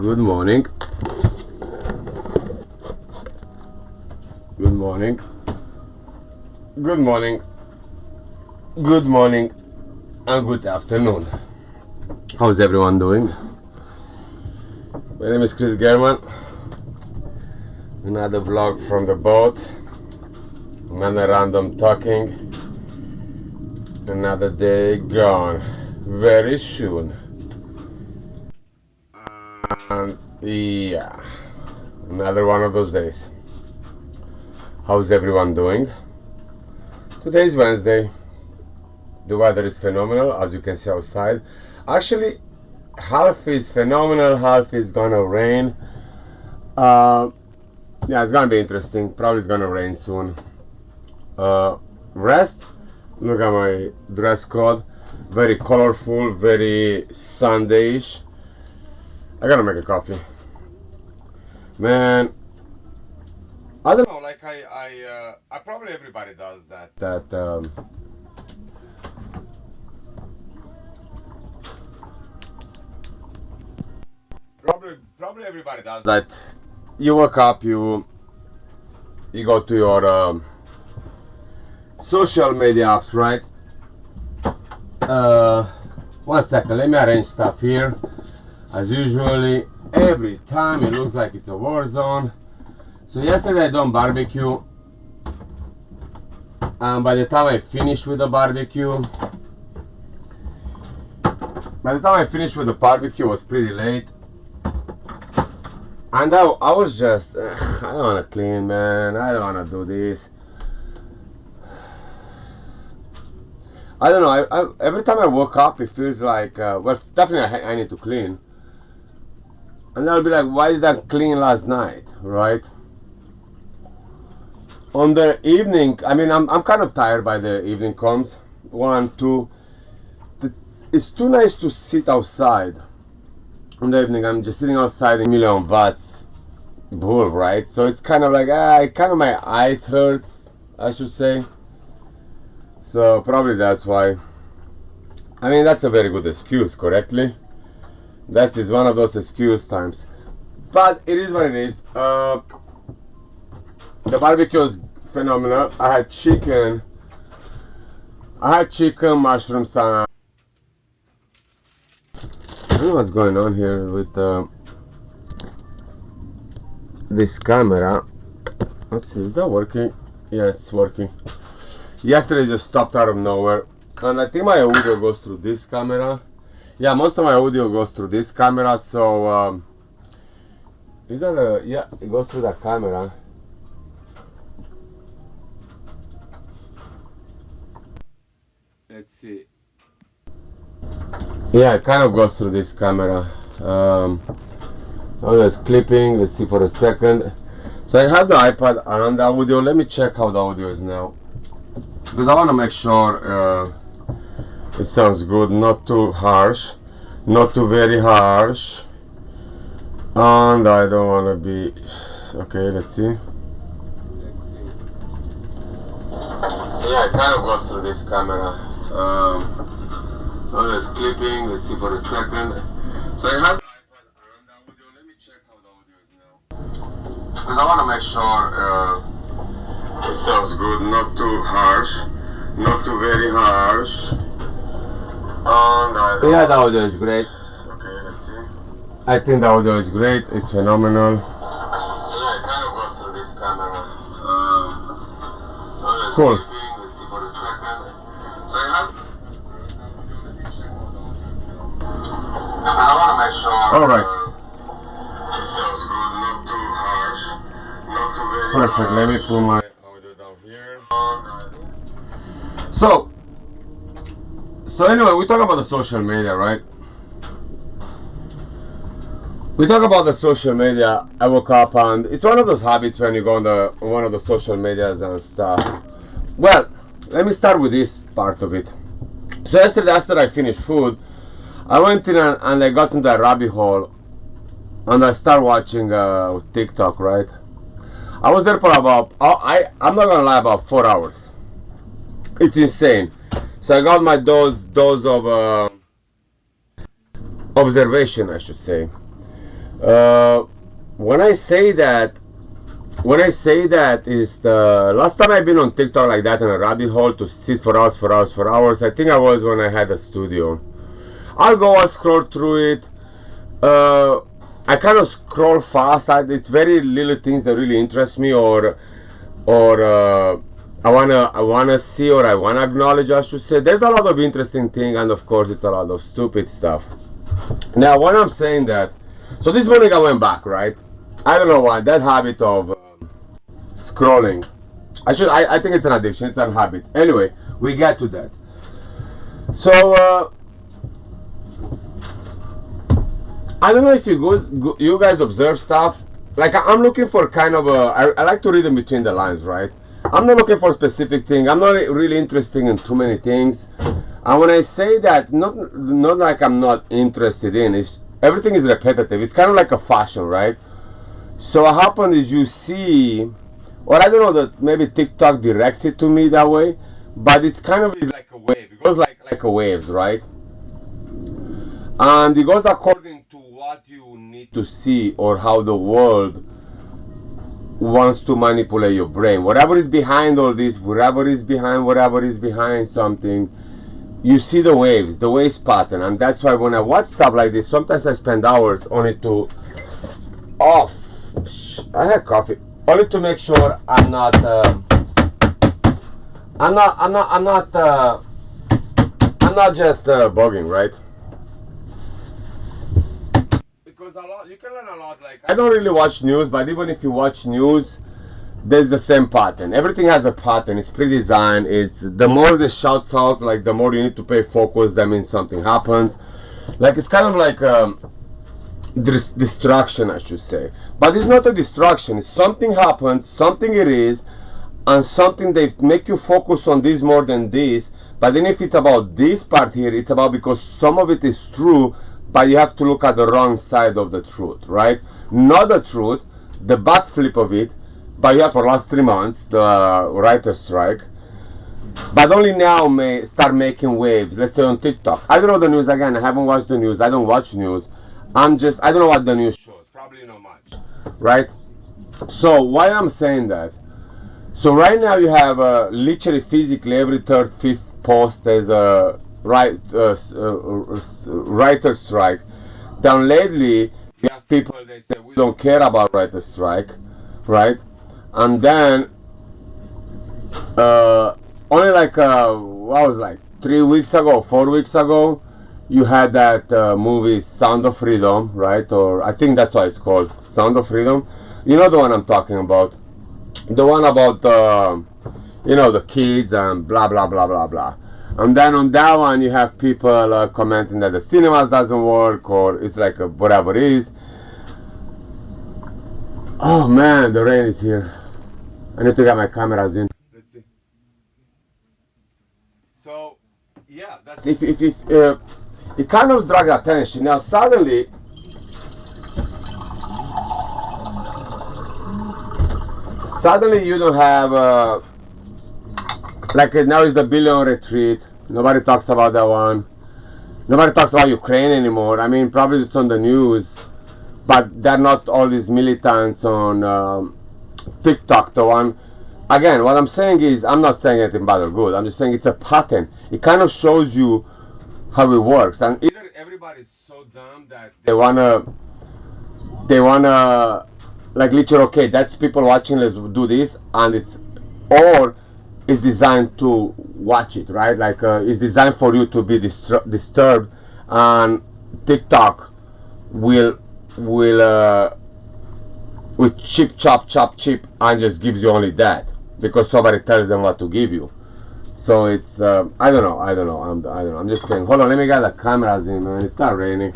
Good morning. Good morning. Good morning. Good morning and good afternoon. How's everyone doing? My name is Chris German. Another vlog from the boat. Another random talking. Another day gone. Very soon. And yeah, another one of those days. How's everyone doing? Today is Wednesday. The weather is phenomenal, as you can see outside. Actually, half is phenomenal, half is gonna rain. Yeah, it's gonna be interesting. Probably it's gonna rain soon. Rest. Look at my dress code. Very colorful, very Sunday-ish. I gotta make a coffee. Man, I don't know, like I probably everybody does that. Probably everybody does that. You wake up, you go to your social media apps, right? 1 second, let me arrange stuff here. As usually, every time it looks like it's a war zone. So yesterday I done barbecue, and by the time I finished with the barbecue, it was pretty late. And I was just, I don't want to clean, man. I don't want to do this. I don't know. Every time I woke up, it feels like, well, definitely I need to clean. And I'll be like, why did I clean last night, right? On the evening, I mean, I'm kind of tired by the evening comes. 1, 2. It's too nice to sit outside. In the evening, I'm just sitting outside in 1,000,000 watts bull, right? So it's kind of like, my eyes hurts, I should say. So probably that's why. I mean, that's a very good excuse, correctly? That is one of those excuse times. But it is what it is. The barbecue is phenomenal. I had chicken, mushroom salad. I don't know what's going on here with this camera. Let's see, is that working? Yeah, it's working. Yesterday just stopped out of nowhere. And I think my audio goes through this camera. Yeah, most of my audio goes through this camera, so is that yeah, it goes through that camera. Let's see. Yeah, it kind of goes through this camera. Oh, there's clipping. Let's see for a second. So I have the iPad and the audio. Let me check how the audio is now, because I want to make sure it sounds good, not too harsh, not too very harsh, and I don't want to be, okay, let's see. Yeah, it kind of goes through this camera. Oh, there's clipping, let's see for a second. So I have the iPad and the audio. Let me check how the audio is now, because I want to make sure it sounds good, not too harsh, not too very harsh. Yeah, the audio is great. Okay, let's see. I think the audio is great. It's phenomenal. Yeah, it kind of goes through this camera. Cool. Let's see for a second. So I have. I want to make sure. All right. It sounds good, not too harsh, not too very. Perfect. Let me put my audio down here. So anyway, we talk about the social media, right? We talk about the social media. I woke up and it's one of those habits when you go on one of the social medias and stuff. Well, let me start with this part of it. So yesterday, after I finished food, I went in and I got into a rabbit hole and I started watching TikTok, right? I was there for about, I'm not gonna lie, about 4 hours. It's insane. So I got my dose of observation, I should say. Uh, when I say that, is the last time I've been on TikTok like that in a rabbit hole to sit for hours, I think I was when I had a studio. I'll scroll through it. I kind of scroll fast. It's very little things that really interest me, or I wanna see, or I wanna acknowledge, I should say. There's a lot of interesting thing, and of course it's a lot of stupid stuff. Now, when I'm saying that, so this morning I went back, right? I don't know why, that habit of scrolling. I think it's an addiction, it's a habit. Anyway, we get to that. So I don't know if you guys observe stuff. Like, I'm looking for kind of I like to read in between the lines, right? I'm not looking for a specific thing. I'm not really interested in too many things. And when I say that, not like I'm not interested in, it's everything is repetitive. It's kind of like a fashion, right? So what happens is you see, or I don't know, that maybe TikTok directs it to me that way, but it's kind of is like a wave. It goes like a wave, right? And it goes according to what you need to see, or how the world wants to manipulate your brain. Whatever is behind all this, whatever is behind something, you see the waves pattern. And that's why when I watch stuff like this, sometimes I spend hours on it to I had coffee, only to make sure I'm not just bugging, right? Because you can learn a lot. Like, I don't really watch news, but even if you watch news, there's the same pattern. Everything has a pattern. It's pre-designed. It's the more they shouts out, like the more you need to pay focus. That means something happens. Like, it's kind of like distraction, I should say. But it's not a distraction. It's something happens, something it is, and something they make you focus on this more than this. But then if it's about this part here, it's about because some of it is true, but you have to look at the wrong side of the truth, right? Not the truth, the backflip of it, but you have for the last 3 months, the writer's strike, but only now may start making waves, let's say on TikTok. I don't know the news, again, I haven't watched the news, I don't watch news. I don't know what the news shows, probably not much, right? So why I'm saying that, so right now you have literally physically every third, fifth post there's a writer's strike. Then lately you have people, they say we don't care about writer's strike, right? And then only like what was like 3 weeks ago, 4 weeks ago, you had that movie Sound of Freedom, right? Or I think that's what it's called, Sound of Freedom. You know the one I'm talking about, the one about the kids and blah blah blah blah blah. And then on that one you have people commenting that the cinemas doesn't work, or it's like whatever it is. Oh man, the rain is here. I need to get my cameras in. Let's see. So yeah, that's if it kind of drags attention. Now suddenly you don't have like now is the billion retreat. Nobody talks about that one. Nobody talks about Ukraine anymore. I mean, probably it's on the news, but they're not all these militants on TikTok. The one, again, what I'm saying is, I'm not saying anything bad or good. I'm just saying it's a pattern. It kind of shows you how it works. And either everybody's so dumb that they wanna like literally, okay, that's people watching, let's do this, and or it's designed to watch it, right? Like it's designed for you to be disturbed, and TikTok will chop chip and just gives you only that because somebody tells them what to give you. So it's I don't know. I'm just saying. Hold on, let me get the cameras in, man. It's not raining.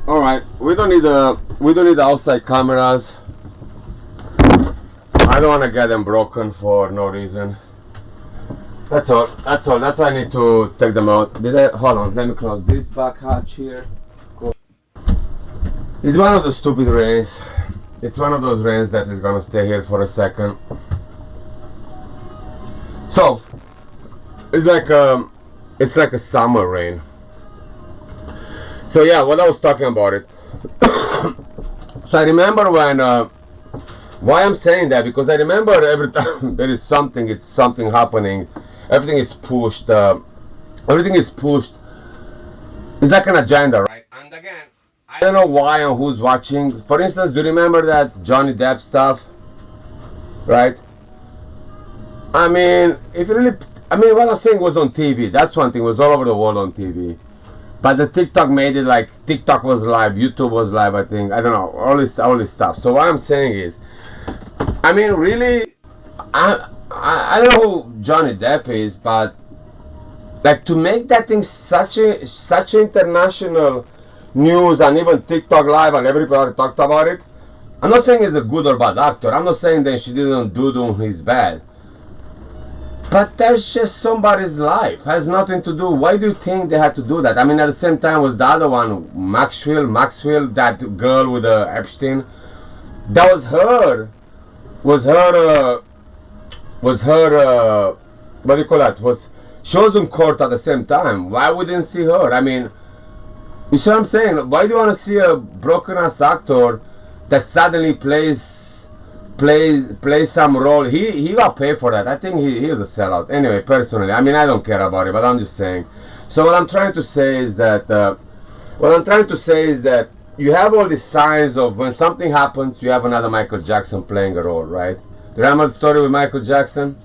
All right, we don't need the outside cameras. I don't want to get them broken for no reason. That's all. That's all. That's why I need to take them out. Hold on. Let me close this back hatch here. Cool. It's one of the stupid rains. It's one of those rains that is gonna stay here for a second. So it's like a summer rain. So yeah, what I was talking about it. So I remember when. Why I'm saying that? Because I remember every time there is something, it's something happening. Everything is pushed. Everything is pushed. It's like an agenda, right? And again, I don't know why and who's watching. For instance, do you remember that Johnny Depp stuff? Right? I mean, if you really, I mean, what I'm saying was on TV. That's one thing. It was all over the world on TV. But the TikTok made it like TikTok was live, YouTube was live. I think I don't know all this stuff. So what I'm saying is, I mean, really, I don't know who Johnny Depp is, but like to make that thing such international news and even TikTok live and everybody talked about it. I'm not saying he's a good or bad actor. I'm not saying that she didn't do his bad. But that's just somebody's life. Has nothing to do. Why do you think they had to do that? I mean, at the same time was the other one, Maxwell, that girl with the Epstein. That was her. Was her what do you call that? She was in court at the same time. Why we didn't see her? I mean, you see what I'm saying? Why do you want to see a broken ass actor that suddenly plays some role? He got paid for that. I think he is a sellout. Anyway, personally, I mean, I don't care about it, but I'm just saying. So what I'm trying to say is that you have all these signs of when something happens, you have another Michael Jackson playing a role, right? Do you remember the story with Michael Jackson?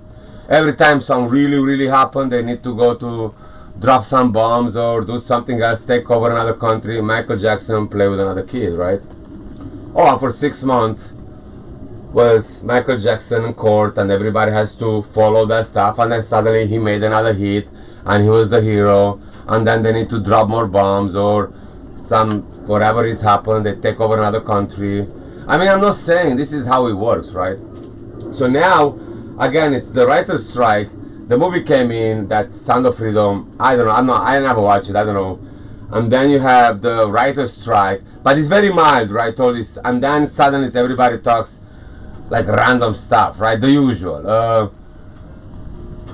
Every time something really happened, they need to go to drop some bombs or do something else, take over another country. Michael Jackson play with another kid, right? Oh, and for 6 months was Michael Jackson in court, and everybody has to follow that stuff. And then suddenly he made another hit, and he was the hero. And then they need to drop more bombs or some whatever is happened. They take over another country. I mean, I'm not saying this is how it works, right? So now, again, it's the writer's strike. The movie came in, that Sound of Freedom. I don't know. I never watched it. I don't know. And then you have the writer's strike, but it's very mild, right? All this, and then suddenly everybody talks like random stuff, right? The usual.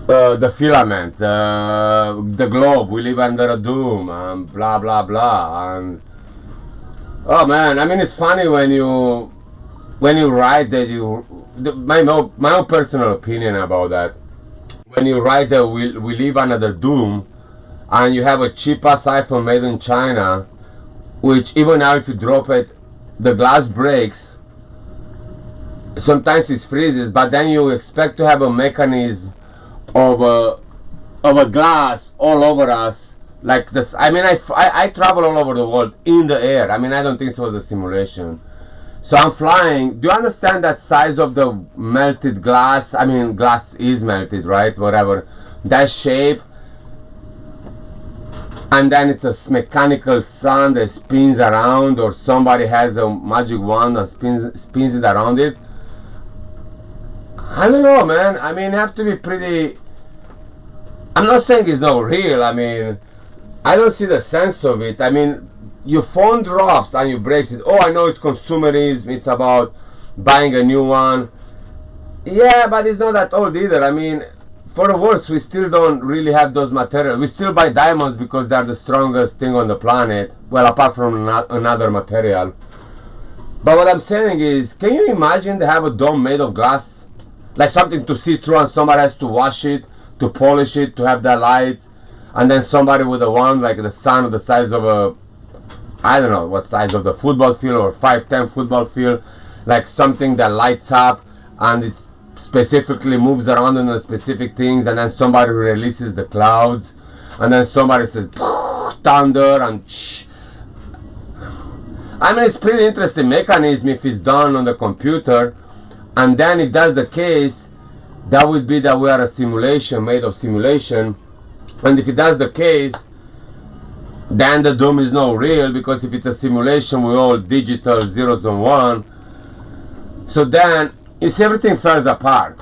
The filament, the globe. We live under a doom, and blah blah blah. And oh man, I mean, it's funny when you write that my own personal opinion about that. When you write that we live under doom, and you have a cheap ass iPhone made in China, which even now if you drop it, the glass breaks. Sometimes it freezes, but then you expect to have a mechanism of a glass all over us like this. I mean, I travel all over the world in the air. I mean, I don't think this was a simulation. So I'm flying. Do you understand that size of the melted glass? I mean, glass is melted, right? Whatever. That shape. And then it's a mechanical sun that spins around, or somebody has a magic wand and spins it around it. I don't know, man. I mean, you have to be pretty... I'm not saying it's not real. I mean, I don't see the sense of it. I mean, your phone drops and you break it. Oh, I know it's consumerism. It's about buying a new one. Yeah, but it's not that old either. I mean, for the worst, we still don't really have those materials. We still buy diamonds because they're the strongest thing on the planet. Well, apart from another material. But what I'm saying is, can you imagine they have a dome made of glass? Like something to see through, and somebody has to wash it, to polish it, to have the lights. And then somebody with a wand, like the sun of the size of a... I don't know what size of the football field, or 5'10" football field. Like something that lights up and it specifically moves around in the specific things, and then somebody releases the clouds, and then somebody says thunder and shh. I mean, it's pretty interesting mechanism if it's done on the computer. And then if that's the case, that would be that we are a simulation made of simulation. And if it does the case, then the doom is not real, because if it's a simulation, we're all digital zeros and one. So then it's everything falls apart.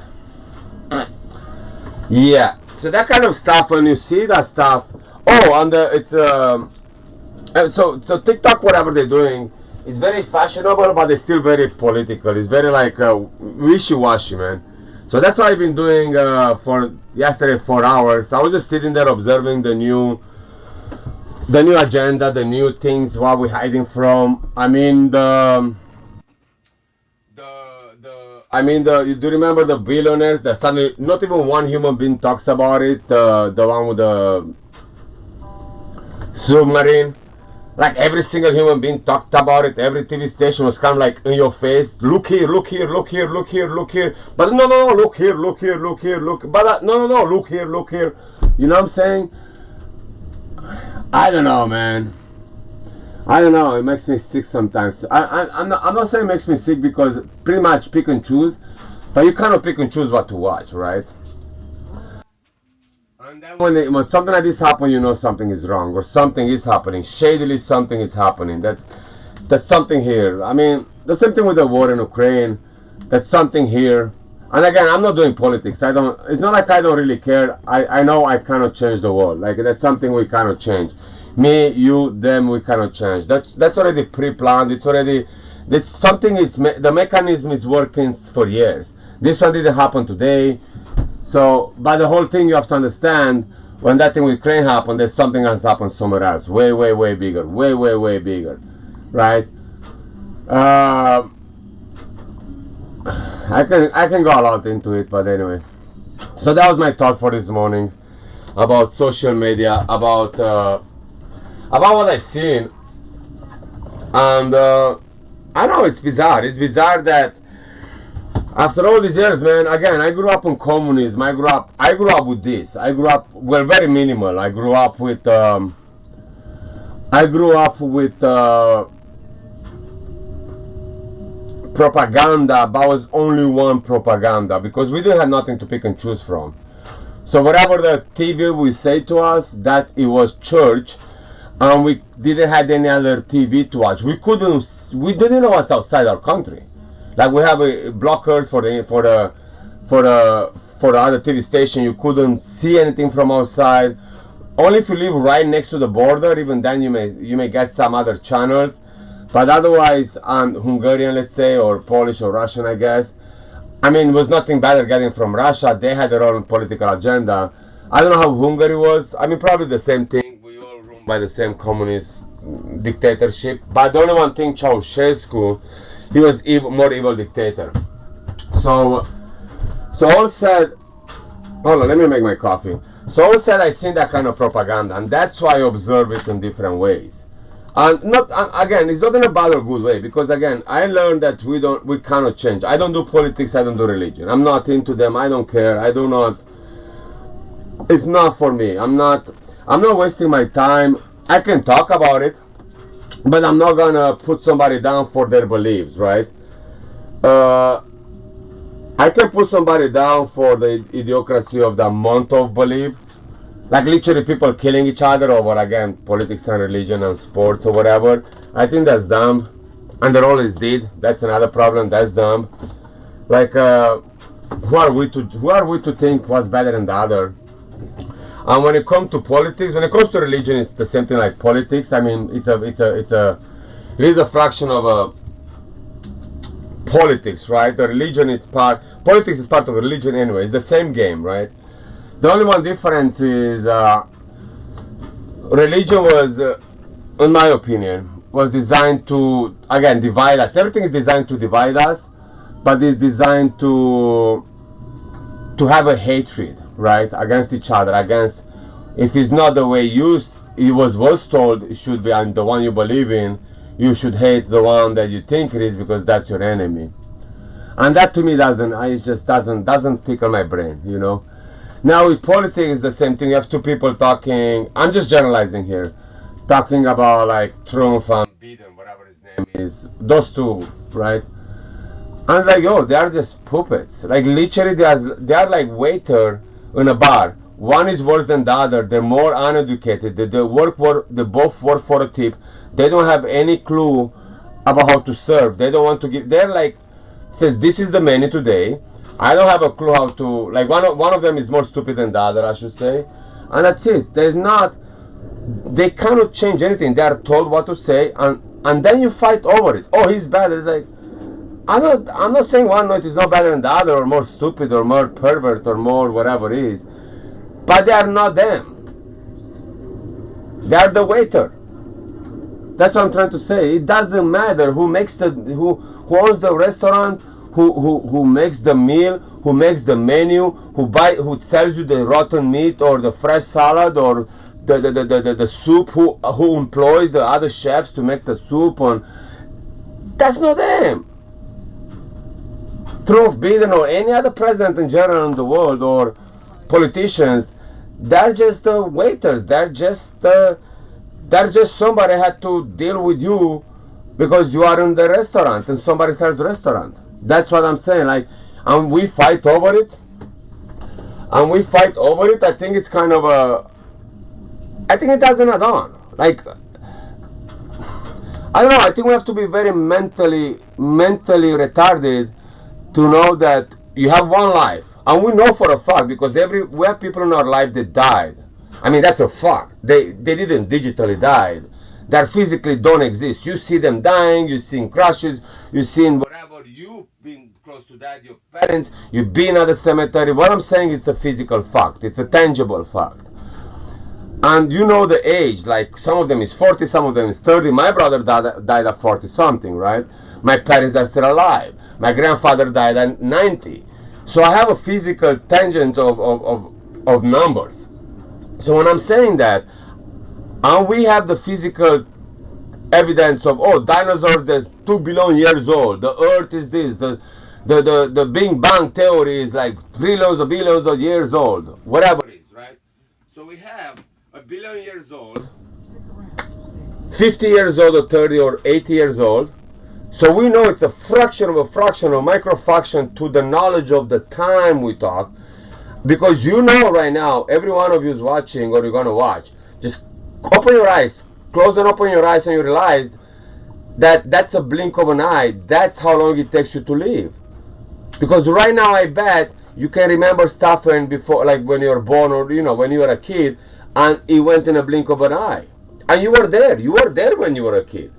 Yeah. So that kind of stuff, when you see that stuff, oh, on the so TikTok, whatever they're doing, is very fashionable, but it's still very political. It's very like wishy-washy, man. So that's what I've been doing for yesterday 4 hours. I was just sitting there observing the new agenda, the new things, what we're hiding from. I mean you do remember the billionaires that suddenly not even one human being talks about it? The one with the submarine. Like every single human being talked about it. Every TV station was kind of like in your face. Look here, look here, look here, look here, look here. But no, look here, look here, look here, look. But no, look here, look here. You know what I'm saying? I don't know, man. I don't know. It makes me sick sometimes. I'm not saying it makes me sick because pretty much pick and choose. But you kind of pick and choose what to watch, right? And then when something like this happens, you know something is wrong or something is happening. Shadily, something is happening. That's something here. I mean, the same thing with the war in Ukraine. That's something here. And again, I'm not doing politics. It's not like I don't really care. I know I cannot change the world. Like that's something we cannot change. Me, you, them, we cannot change. That's already pre-planned. It's already. This something is the mechanism is working for years. This one didn't happen today. So, but the whole thing you have to understand, when that thing with Ukraine happened, there's something else happened somewhere else, way bigger, way bigger, right? I can go a lot into it, but anyway. So that was my thought for this morning about social media, about what I've seen, and I know it's bizarre. It's bizarre that. After all these years, man, again, I grew up in communism. I grew up with this. I grew up, well, very minimal. I grew up with propaganda, but it was only one propaganda because we didn't have nothing to pick and choose from. So whatever the TV will say to us, that it was church, and we didn't have any other TV to watch. We didn't know what's outside our country. Like we have blockers for the other TV station. You couldn't see anything from outside. Only if you live right next to the border. Even then, you may get some other channels. But otherwise, Hungarian, let's say, or Polish or Russian, I guess. I mean, it was nothing better getting from Russia. They had their own political agenda. I don't know how Hungary was. I mean, probably the same thing. We all ruled by the same communist dictatorship. But the only one thing, Ceausescu. He was more evil dictator. So all said, hold on, let me make my coffee. So all said, I seen that kind of propaganda, and that's why I observe it in different ways. And again, it's not in a bad or good way, because again, I learned that we cannot change. I don't do politics, I don't do religion. I'm not into them, I don't care, I do not. It's not for me. I'm not wasting my time. I can talk about it. But I'm not gonna put somebody down for their beliefs, right? I can put somebody down for the idiocracy of the amount of belief. Like literally people killing each other over, again, politics and religion and sports or whatever. I think that's dumb. And they always did. That's another problem. That's dumb. Like, who are we to think what's better than the other? And when it comes to politics, when it comes to religion, it's the same thing like politics. I mean, it is a fraction of politics, right? The religion is politics is part of religion anyway. It's the same game, right? The only one difference is religion was, in my opinion, was designed to, again, divide us. Everything is designed to divide us, but it's designed to have a hatred, right, against each other, against, if it's not the way it was told it should be, and the one you believe in, you should hate the one that you think it is because that's your enemy. And that to me doesn't tickle my brain, you know. Now with politics, the same thing. You have two people talking, I'm just generalizing here, talking about like Trump and Biden, whatever his name is, those two, right? And like, yo, they are just puppets. Like literally, they are like waiter in a bar. One is worse than the other. They're more uneducated. They both work for a tip. They don't have any clue about how to serve. They don't want to give. They're like says this is the menu today. I don't have a clue how to, like one of them is more stupid than the other, I should say, and that's it. They cannot change anything. They are told what to say, and then you fight over it. Oh, he's bad. It's like, I'm not saying one note is not better than the other, or more stupid, or more pervert, or more whatever it is, but they are not them. They are the waiter. That's what I'm trying to say. It doesn't matter who makes who owns the restaurant, who makes the meal, who makes the menu, who sells you the rotten meat or the fresh salad or the soup, who employs the other chefs to make the soup. That's not them. Trump, Biden, or any other president in general in the world, or politicians, they're just waiters. They're just somebody had to deal with you because you are in the restaurant and somebody sells the restaurant. That's what I'm saying. Like, and we fight over it. I think it's kind of I think it doesn't add on. Like, I don't know. I think we have to be very mentally retarded to know that you have one life, and we know for a fact because we have people in our life that died. I mean, that's a fact. They didn't digitally die. They physically don't exist. You see them dying. You see crashes. You see whatever. You've been close to that. Your parents. You've been at the cemetery. What I'm saying is a physical fact. It's a tangible fact. And you know the age. Like, some of them is 40, some of them is 30. My brother died at 40 something, right? My parents are still alive. My grandfather died at 90. So I have a physical tangent of numbers. So when I'm saying that, and we have the physical evidence of, oh, dinosaurs that's 2 billion years old, the earth is this, the Big Bang theory is like trillions of billions of years old, whatever it is, right? So we have 1 billion years old, 50 years old, or 30 or 80 years old. So we know it's a fraction of a micro fraction to the knowledge of the time we talk. Because you know right now, every one of you is watching, or you're going to watch, just open your eyes, close and open your eyes, and you realize that that's a blink of an eye. That's how long it takes you to live. Because right now, I bet you can remember stuff before, like when you were born, or when you were a kid, and it went in a blink of an eye. And you were there. You were there when you were a kid.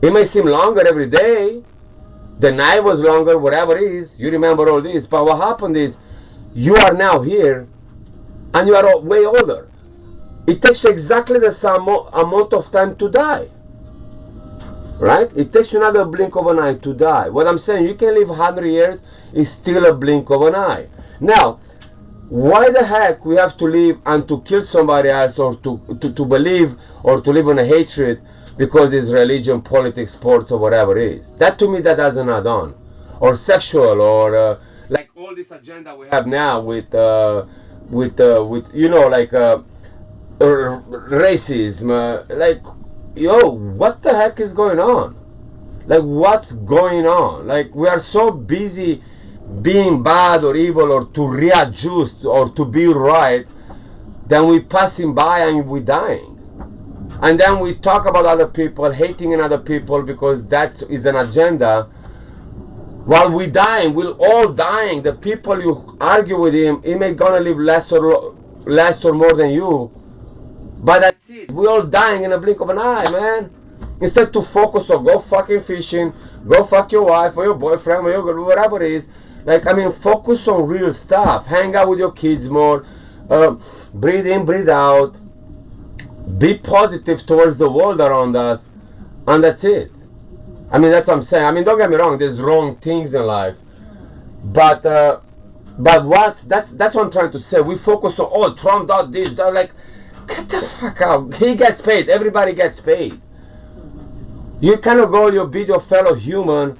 It may seem longer every day. The night was longer, whatever it is. You remember all this. But what happened is, you are now here, and you are way older. It takes you exactly the same amount of time to die. Right? It takes you another blink of an eye to die. What I'm saying, you can live 100 years, it's still a blink of an eye. Now, why the heck we have to live and to kill somebody else, or to believe, or to live in a hatred because it's religion, politics, sports, or whatever it is? That, to me, that doesn't add on. Or sexual, or like all this agenda we have now with racism, like, yo, what the heck is going on? Like, what's going on? Like, we are so busy being bad or evil, or to readjust, or to be right, then we passing by and we dying. And then we talk about other people, hating in other people, because that is an agenda. While we dying, we're all dying. The people you argue with him, he may gonna live less or more than you. But that's it. We're all dying in a blink of an eye, man. Instead to focus on go fucking fishing, go fuck your wife or your boyfriend or your whatever it is. Like, I mean, focus on real stuff. Hang out with your kids more. Breathe in, breathe out. Be positive towards the world around us. And that's it. I mean, that's what I'm saying. I mean, don't get me wrong. There's wrong things in life. But that's what I'm trying to say. We focus on, oh, Trump does this. Like, get the fuck out. He gets paid. Everybody gets paid. You cannot go, you beat your fellow human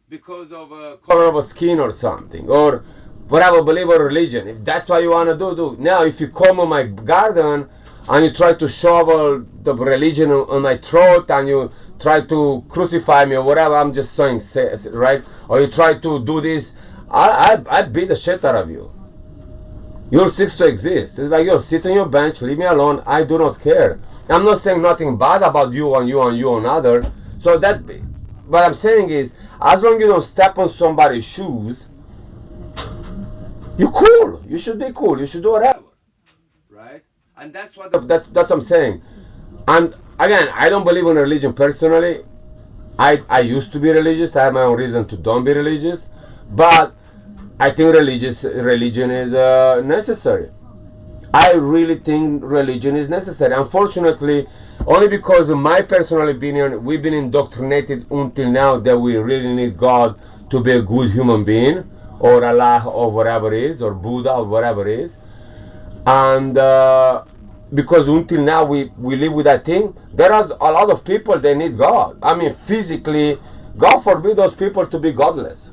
because of a color of a skin or something, or whatever, belief or religion. If that's what you want to do. Now, if you come on my garden and you try to shovel the religion on my throat, and you try to crucify me or whatever, I'm just saying, right? Or you try to do this, I beat the shit out of you. You'll cease to exist. It's like, yo, sit on your bench, leave me alone, I do not care. I'm not saying nothing bad about you and you and you and other. So that, what I'm saying is, as long as you don't step on somebody's shoes, you're cool. You should be cool. You should do whatever, right? And that's what I'm saying. And again, I don't believe in religion personally. I used to be religious. I have my own reason to don't be religious, but I think religion is necessary. I really think religion is necessary. Unfortunately, only because in my personal opinion, we've been indoctrinated until now that we really need God to be a good human being, or Allah, or whatever it is, or Buddha, or whatever it is. And because until now we live with that thing, there are a lot of people, they need God. I mean, physically, God forbid those people to be godless.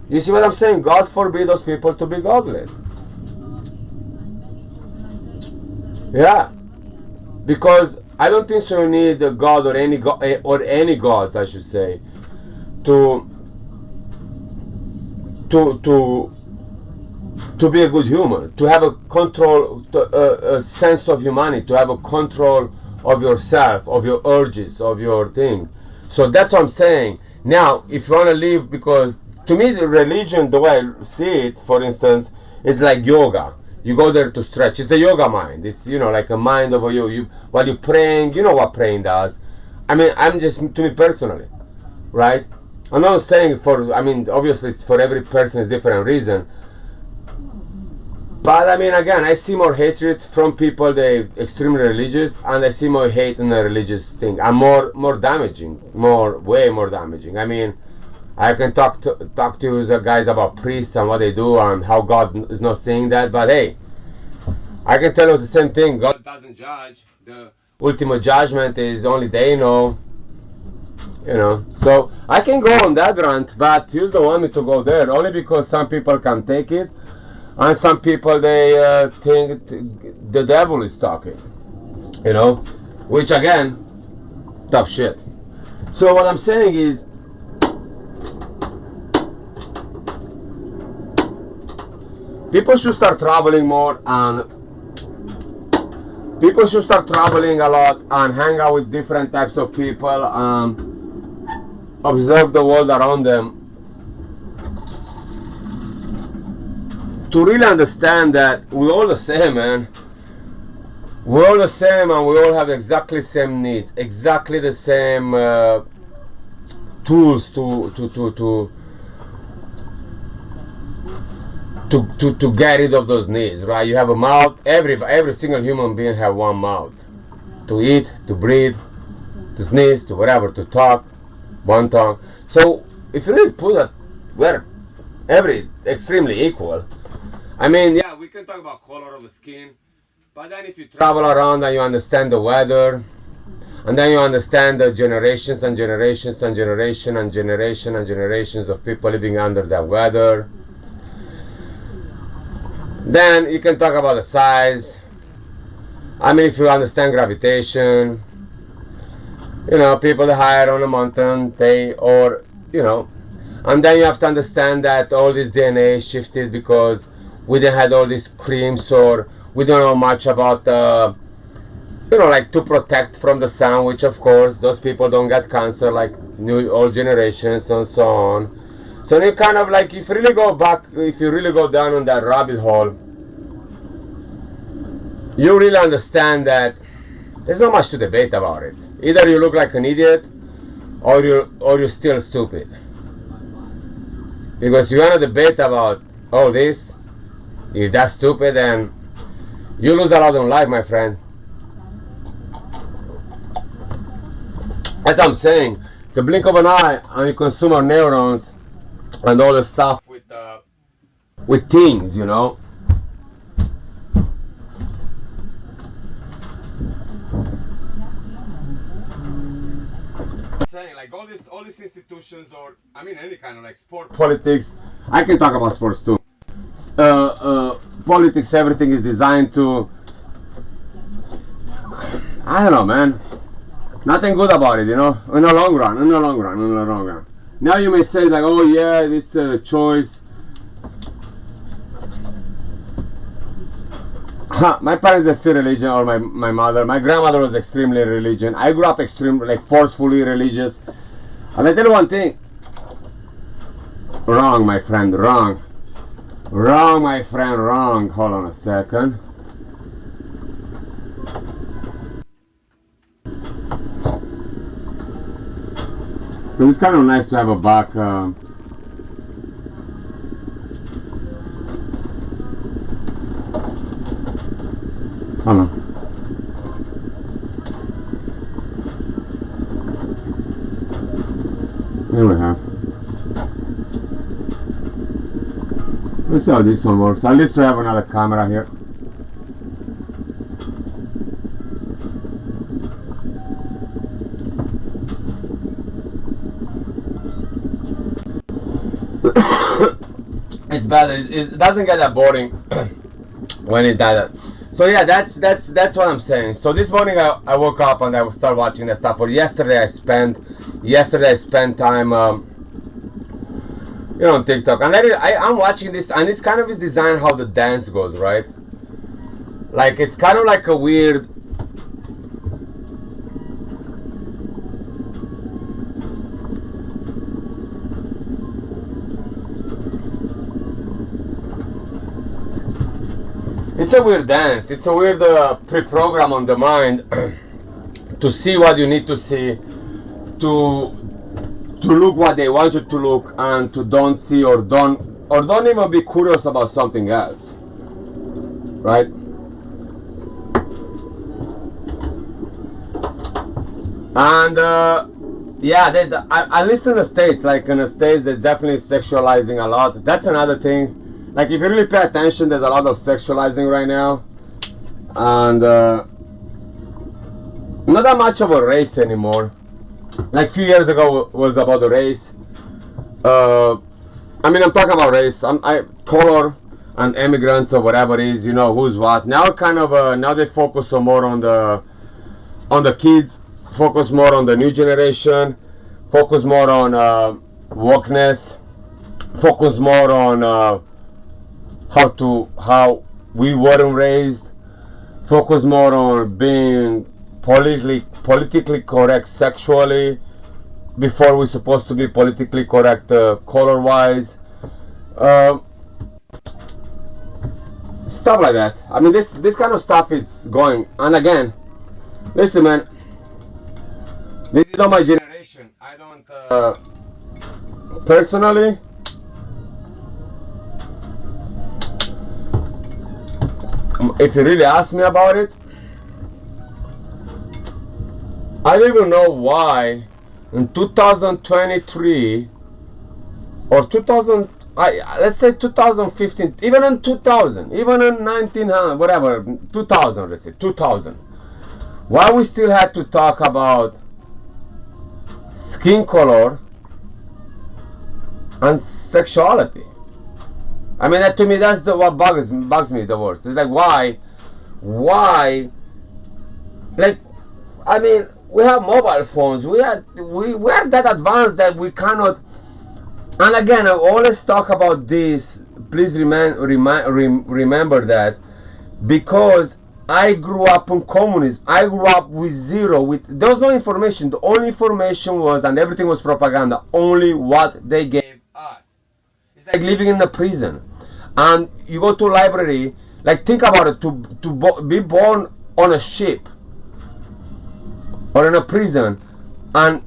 You see what I'm saying? God forbid those people to be godless. Yeah, because I don't think so you need a God or any gods, I should say, to be a good human, to have a control, a sense of humanity, to have a control of yourself, of your urges, of your thing. So that's what I'm saying. Now, if you want to live, because to me the religion, the way I see it, for instance, is like yoga. You go there to stretch. It's the yoga mind. It's, you know, like a mind of you while you're praying. You know what praying does. I mean, I'm just, to me personally, right? I'm not saying I mean, obviously it's for every person is different reason. But I mean, again, I see more hatred from people that are extremely religious, and I see more hate in the religious thing. And more damaging, way more damaging. I mean, I can talk to the guys about priests and what they do and how God is not saying that, but hey, I can tell you the same thing. God doesn't judge. The ultimate judgment is only they know. You know, so I can go on that rant, but you don't want me to go there only because some people can take it, and some people they think the devil is talking. You know, which again, tough shit. So what I'm saying is, people should start traveling more, and people should start traveling a lot and hang out with different types of people and observe the world around them to really understand that we're all the same, man. We're all the same, and we all have exactly the same needs, exactly the same tools to get rid of those needs, right? You have a mouth. Every single human being have one mouth to eat, to breathe, to sneeze, to whatever, to talk, one tongue. So if you really put that, we're extremely equal. I mean, yeah, we can talk about color of the skin, but then if you travel around and you understand the weather, and then you understand the generations and generations and generation and generation and generations of people living under that weather, then you can talk about the size. I mean, if you understand gravitation, you know, people that higher on a mountain, you know, and then you have to understand that all this DNA shifted because we didn't have all these creams, or we don't know much about, you know, like to protect from the sun, which of course those people don't get cancer like old generations and so on. So you kind of like, if you really go back, if you really go down on that rabbit hole, you really understand that there's not much to debate about it. Either you look like an idiot, or you're still stupid. Because if you want to debate about all this, if that's stupid, then you lose a lot in life, my friend. That's what I'm saying. It's a blink of an eye, and you consume our neurons and all the stuff with things, you know. Saying like all these institutions, or I mean any kind of like sport, politics. I can talk about sports too. Politics, everything is designed to, I don't know, man. Nothing good about it, you know. In the long run. Now you may say like, oh yeah, it's a choice. My parents are still religion, or my mother. My grandmother was extremely religious. I grew up extremely, like forcefully religious. And I tell you one thing. Wrong, my friend, wrong. Wrong, my friend, wrong. Hold on a second. It's kind of nice to have a back. Hold on. Here we have. Let's see how this one works. At least we have another camera here. It's better. It doesn't get that boring when it does it. So yeah, that's what I'm saying. So this morning I woke up and I will start watching that stuff. Or yesterday I spent time on TikTok, and I'm watching this, and it's kind of is designed how the dance goes, right? Like it's kind of like a weird. It's a weird dance. It's a weird pre-program on the mind to see what you need to see, to look what they want you to look, and to don't see or don't even be curious about something else, right? And yeah, at least in the States, like in the States, they're definitely sexualizing a lot. That's another thing. Like if you really pay attention, there's a lot of sexualizing right now, and not that much of a race anymore. Like a few years ago was about the race. I mean, I'm talking about race. Color and immigrants or whatever it is. You know who's what. Now kind of now they focus more on the kids. Focus more on the new generation. Focus more on wokeness. Focus more on how we weren't raised. Focus more on being politically correct sexually before we're supposed to be politically correct color wise, stuff like that. I mean, this kind of stuff is going. And again, listen, man, this is not my generation. I don't personally. If you really ask me about it, I don't even know why in 2023 or 2000, let's say 2015, even in 2000, even in 1900, whatever, 2000, let's say 2000, why we still had to talk about skin color and sexuality. I mean, that to me, that's what bugs me the worst. It's like, why, like, I mean, we have mobile phones. We are that advanced that we cannot. And again, I always talk about this. Please remember that, because I grew up in communism. I grew up with zero. There was no information. The only information was, and everything was propaganda. Only what they gave us. It's like living in a prison. And you go to a library. Like, think about it. To be born on a ship or in a prison, and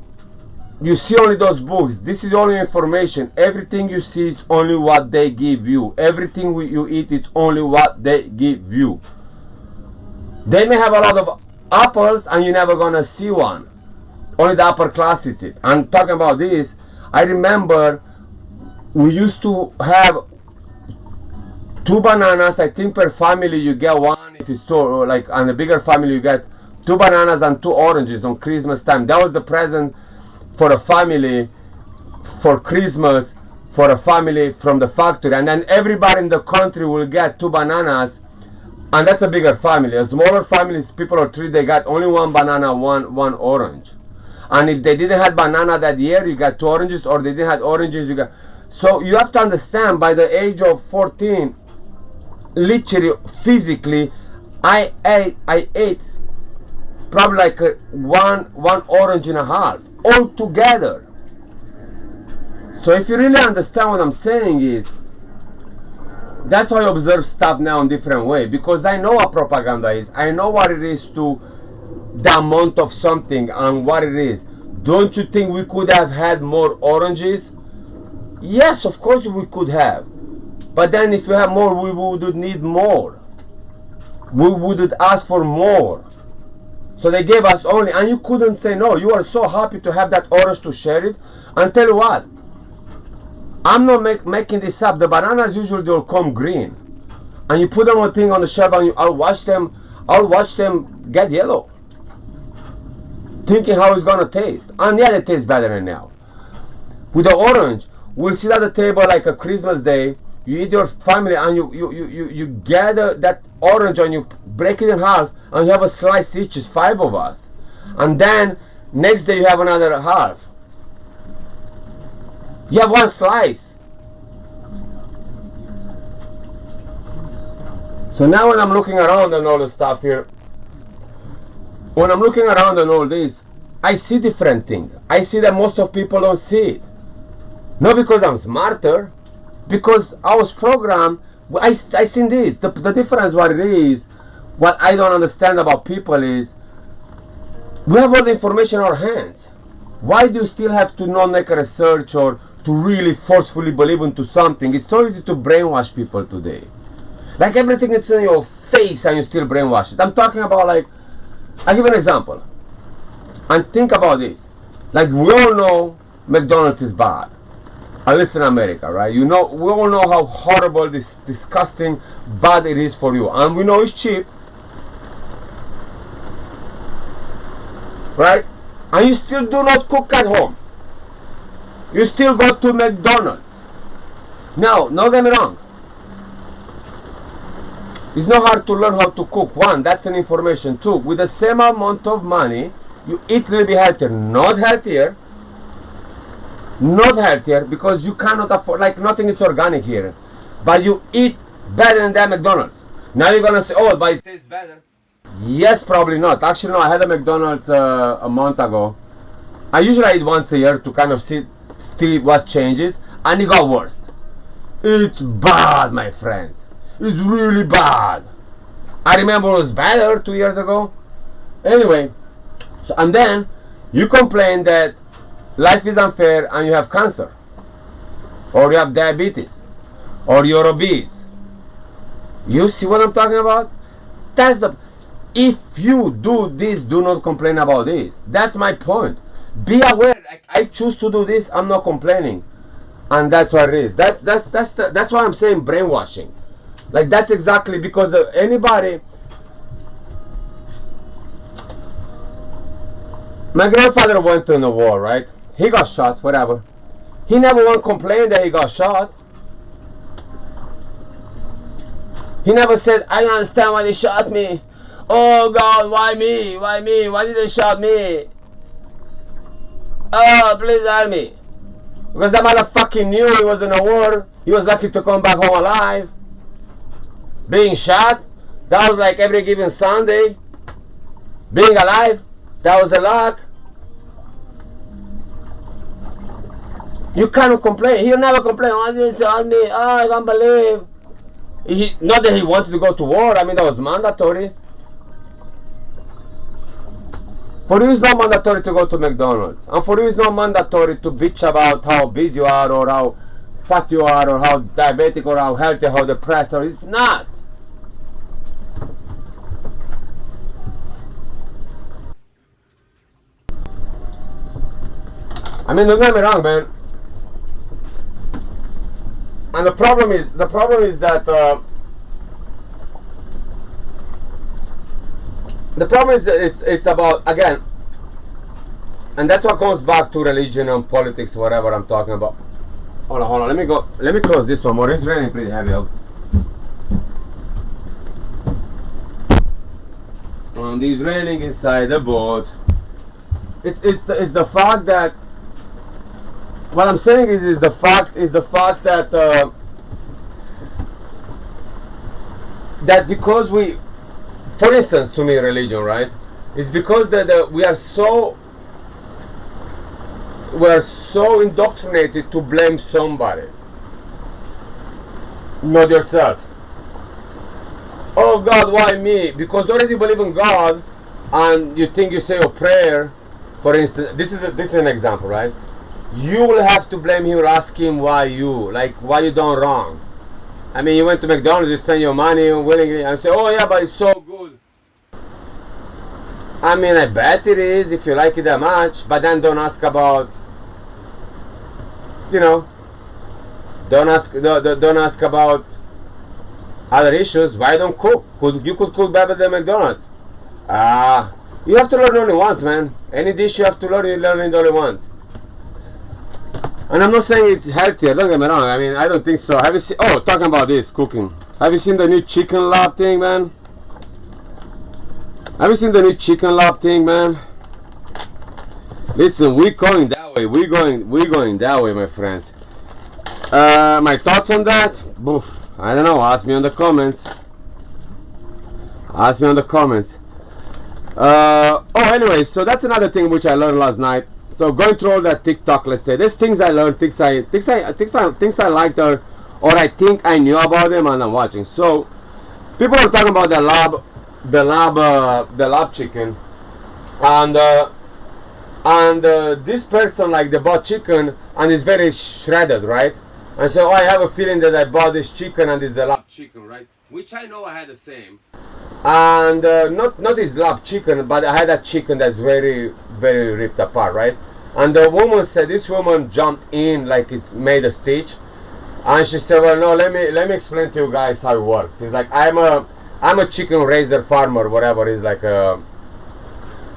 you see only those books. This is only information. Everything you see is only what they give you. Everything you eat is only what they give you. They may have a lot of apples and you're never gonna see one. Only the upper class is it. And talking about this, I remember we used to have 2 bananas. I think per family you get one if it's two, like on a bigger family you get 2 bananas and 2 oranges on Christmas time. That was the present for a family for Christmas, for a family from the factory. And then everybody in the country will get 2 bananas, and that's a bigger family. A smaller families, people of 3, they got only 1 banana, one orange. And if they didn't have banana that year, you got 2 oranges, or they didn't have oranges, you got. So you have to understand, by the age of 14, literally, physically, I ate probably like one orange and a half all together. So if you really understand what I'm saying is, that's why I observe stuff now in different way, because I know what propaganda is. I know what it is to the amount of something and what it is. Don't you think we could have had more oranges? Yes, of course we could have. But then if you have more, we would need more. We would ask for more. So they gave us only, and you couldn't say no. You are so happy to have that orange to share it. And tell you what, I'm not making this up. The bananas usually they'll come green, and you put them on a thing on the shelf, and I'll watch them get yellow, thinking how it's gonna taste. And yeah, it tastes better than now. With the orange, we'll sit at the table like a Christmas day. You eat your family, and you gather that orange, and you break it in half, and you have a slice each. It's 5 of us, and then next day you have another half. You have 1 slice. So now when I'm looking around and all the stuff here, when I'm looking around and all this, I see different things. I see that most of people don't see it. Not because I'm smarter, because I was programmed. I seen this. The difference what it is, what I don't understand about people is, we have all the information in our hands. Why do you still have to not make a research or to really forcefully believe into something? It's so easy to brainwash people today. Like everything is in your face and you still brainwash it. I'm talking about, like, I'll give an example. And think about this. Like, we all know McDonald's is bad. At least in America, right? You know, we all know how horrible, this disgusting, bad it is for you. And we know it's cheap. Right? And you still do not cook at home. You still go to McDonald's. Now, don't get me wrong. It's not hard to learn how to cook. 1, that's an information. 2, with the same amount of money, you eat a little bit healthier. Not healthier. Not healthier, because you cannot afford, like, nothing is organic here. But you eat better than that McDonald's. Now you're gonna say, oh, but it tastes better. Yes, probably not. Actually, no, I had a McDonald's a month ago. I usually eat once a year to kind of see what changes, and it got worse. It's bad, my friends. It's really bad. I remember it was better 2 years ago. Anyway, so, and then you complain that life is unfair and you have cancer, or you have diabetes, or you're obese. You see what I'm talking about? That's the... If you do this, do not complain about this. That's my point. Be aware. I choose to do this. I'm not complaining, and that's what it is. That's why I'm saying brainwashing. Like, that's exactly because anybody. My grandfather went to the war, right? He got shot, whatever. He never once complained that he got shot. He never said, I don't understand why they shot me. Oh God, why me? Why me? Why did they shot me? Oh, please help me. Because that motherfucker knew he was in a war. He was lucky to come back home alive. Being shot, that was like every given Sunday. Being alive, that was a luck. You cannot complain. He'll never complain. Oh, they shot me. Oh, I can't believe. Not that he wanted to go to war. I mean, that was mandatory. For you, it's not mandatory to go to McDonald's. And for you, it's not mandatory to bitch about how busy you are, or how fat you are, or how diabetic, or how healthy, how depressed. Or it's not. I mean, don't get me wrong, man. And the problem is that it's about, again, and that's what goes back to religion and politics, whatever I'm talking about. Hold on. Let me close this one more. It's raining pretty heavy out. And it's raining inside the boat. It's the fact that what I'm saying is the fact that that because we, for instance, to me, religion, right? It's because that we are so we're so indoctrinated to blame somebody, not yourself. Oh God, why me? Because you already believe in God, and you think you say a prayer. For instance, this is an example, right? You will have to blame him or ask him why you, like why you done wrong. I mean, you went to McDonald's, you spend your money willingly, and say, oh yeah, but it's so good. I mean, I bet it is if you like it that much, but then don't ask about, you know, don't ask about other issues. Why don't cook? You could cook better than McDonald's. You have to learn only once, man. Any dish you have to learn, you learn it only once. And I'm not saying it's healthier, don't get me wrong. I mean, I don't think so. Have you seen, oh, talking about this, cooking. Have you seen the new chicken lab thing, man? Have you seen the new chicken lab thing, man? Listen, we're going that way. We're going that way, my friends. My thoughts on that? Oof, I don't know. Ask me in the comments. Ask me in the comments. Anyway, so that's another thing which I learned last night. So going through all that TikTok, let's say, there's things I learned, things I liked, or I think I knew about them, and I'm watching. So people are talking about the lab chicken, and this person, like, they bought chicken and it's very shredded, right? And so I have a feeling that I bought this chicken and it's the lab chicken, right? Which I know I had the same. And not this lab chicken, but I had a chicken that's very, very ripped apart, right? And the woman said, this woman jumped in like it made a stitch, and she said, well, no, let me explain to you guys how it works. It's like, I'm a chicken raiser farmer, whatever. It's like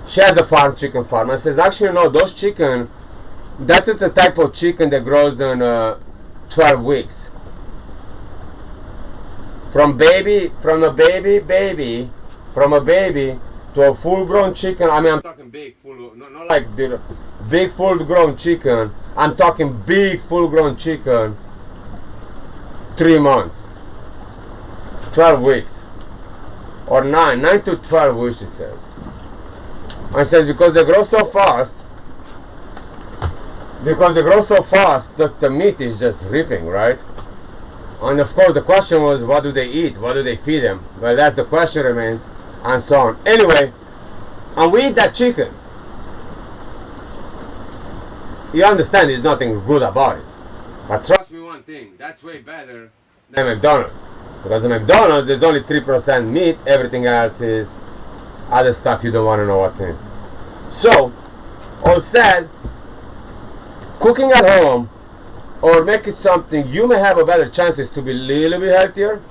she has a chicken farm. And says, actually, no, those chicken, that is the type of chicken that grows in 12 weeks. From a baby to a full-grown chicken. I mean, I'm talking big, not like the big full-grown chicken. I'm talking big full-grown chicken. 3 months, 12 weeks, or 9 to 12 weeks, she says. And says because they grow so fast, the meat is just ripping, right? And of course the question was, what do they eat? What do they feed them? Well, that's the question remains, and so on. Anyway, and we eat that chicken. You understand there's nothing good about it. But trust me one thing, that's way better than McDonald's. Because in McDonald's there's only 3% meat, everything else is other stuff you don't want to know what's in. So, all said, cooking at home or making something, you may have a better chances to be a little bit healthier.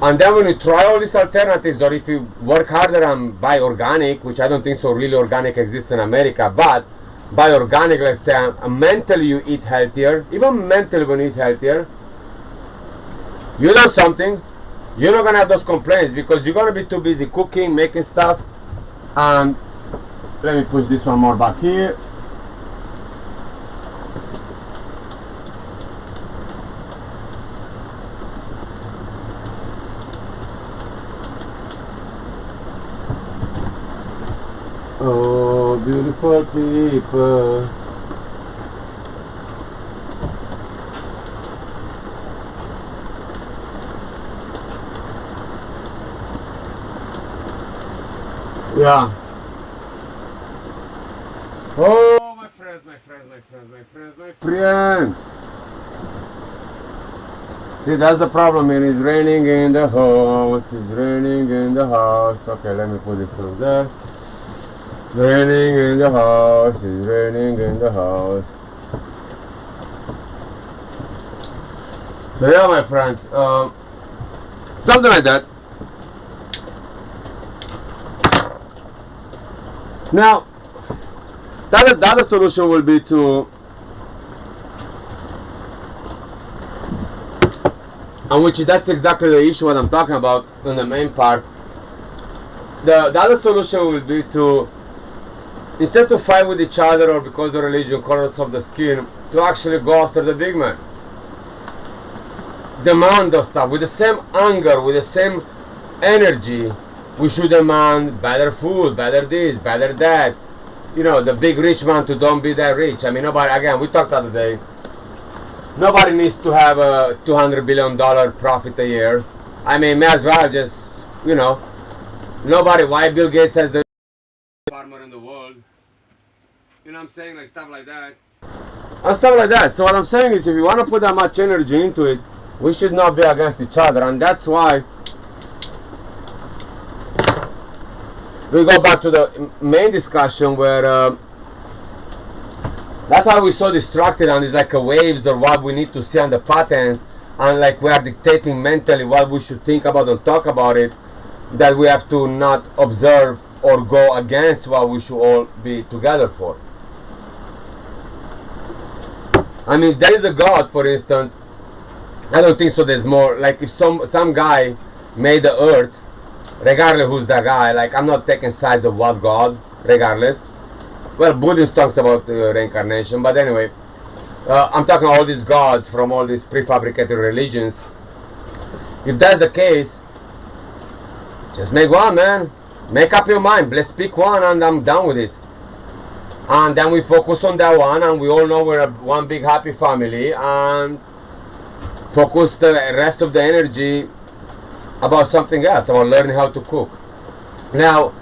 And then when you try all these alternatives, or if you work harder and buy organic, which I don't think so really organic exists in America, but buy organic, let's say, and mentally you eat healthier, even mentally when you eat healthier, you know something, you're not gonna have those complaints because you're gonna be too busy cooking, making stuff. And let me push this one more back here. Oh, beautiful people. Yeah. Oh, my friends. See, that's the problem here. It's raining in the house. Okay, let me put this through there. It's raining in the house. So yeah, my friends, something like that. Now, the other solution will be to, and which that's exactly the issue what I'm talking about in the main part. The other solution will be to, instead to fight with each other or because of religion, colors of the skin, to actually go after the big man. Demand those stuff with the same anger, with the same energy. We should demand better food, better this, better that. you know, the big rich man to don't be that rich. I mean, nobody, again, we talked the other day, nobody needs to have a $200 billion profit a year. I mean, may as well just, you know, nobody, why Bill Gates has the farmer in the world, you know what I'm saying, like stuff like that. And stuff like that. So what I'm saying is, if you want to put that much energy into it, we should not be against each other. And that's why we go back to the main discussion where that's why we're so distracted on these like waves or what we need to see on the patterns, and like we are dictating mentally what we should think about and talk about it, that we have to not observe or go against what we should all be together for. I mean, there is a God, for instance. I don't think so. There's more. Like if some guy made the earth, regardless who's that guy. Like I'm not taking sides of what God, regardless. Well, Buddhism talks about reincarnation, but anyway, I'm talking all these gods from all these prefabricated religions. If that's the case, just make one, man. Make up your mind. Let's pick one, and I'm done with it. And then we focus on that one, and we all know we're one big happy family, and focus the rest of the energy about something else, about learning how to cook. Now,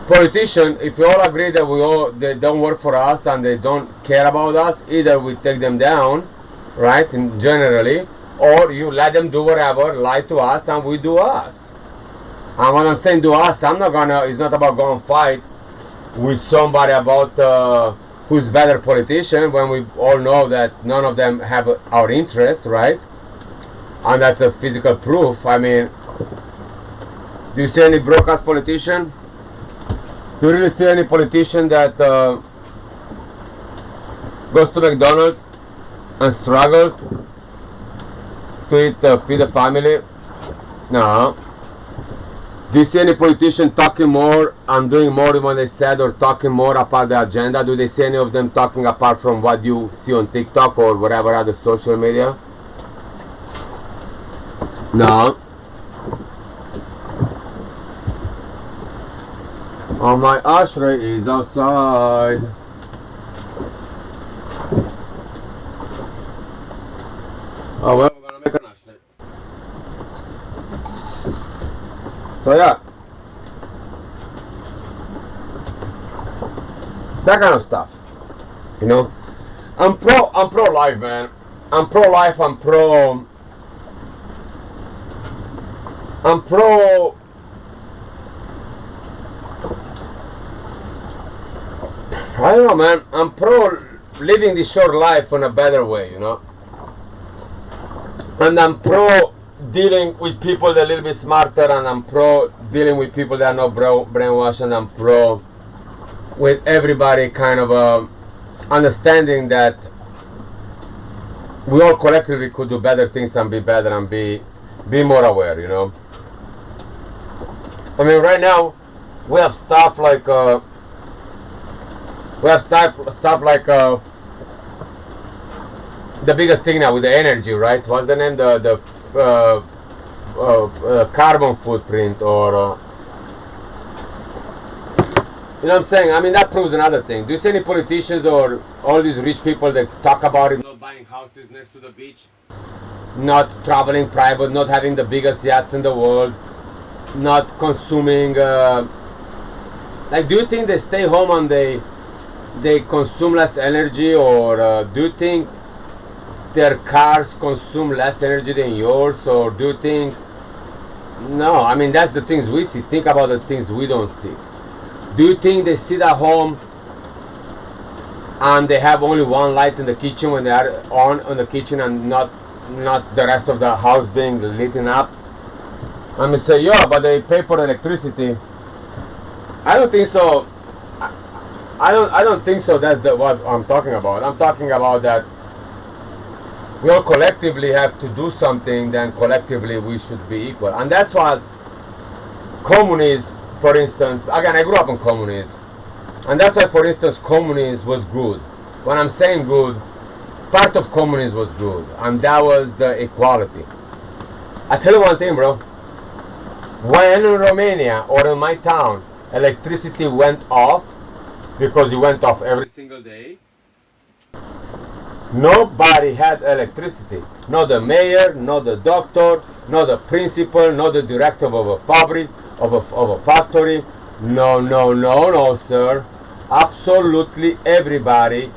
politicians, if we all agree that they don't work for us and they don't care about us, either we take them down, right, generally, or you let them do whatever, lie to us, and we do us. And when I'm saying do us, it's not about going fight with somebody about who's better politician, when we all know that none of them have our interest, right? And that's a physical proof. I mean, do you see any broke-ass politician? Do you really see any politician that goes to McDonald's and struggles to eat, feed the family? No. Do you see any politician talking more and doing more than what they said, or talking more about the agenda? Do they see any of them talking apart from what you see on TikTok or whatever other social media? No. Oh, my ashtray is outside. Oh, well, we're gonna make an ashtray. So yeah, that kind of stuff, you know. I'm pro-life, man. I'm pro-life. I'm pro. I don't know, man. I'm pro living this short life in a better way, you know. And I'm pro dealing with people that are a little bit smarter, and I'm pro dealing with people that are not brainwashed, and I'm pro with everybody kind of understanding that we all collectively could do better things and be better and be more aware, you know. I mean, right now we have stuff like the biggest thing now with the energy, right? What's the name? The carbon footprint, or you know what I'm saying? I mean, that proves another thing. Do you see any politicians or all these rich people that talk about it? Not buying houses next to the beach, not traveling private, not having the biggest yachts in the world, not consuming. Like, do you think they stay home and they consume less energy, or do you think their cars consume less energy than yours, or do you think? No, I mean, that's the things we see. Think about the things we don't see. Do you think they sit at home and they have only one light in the kitchen when they are on in the kitchen, and not the rest of the house being lit up? I mean, say, yeah, but they pay for electricity. I don't think so. I don't think so. That's what I'm talking about. I'm talking about that we all collectively have to do something, then collectively we should be equal. And that's why communism, for instance, again, I grew up in communism, and that's why, for instance, communism was good. When I'm saying good, part of communism was good, and that was the equality. I tell you one thing, bro. When in Romania or in my town electricity went off, because it went off every single day. Nobody had electricity. Not the mayor, not the doctor, not the principal, not the director of a fabric, of a factory. No, sir. Absolutely everybody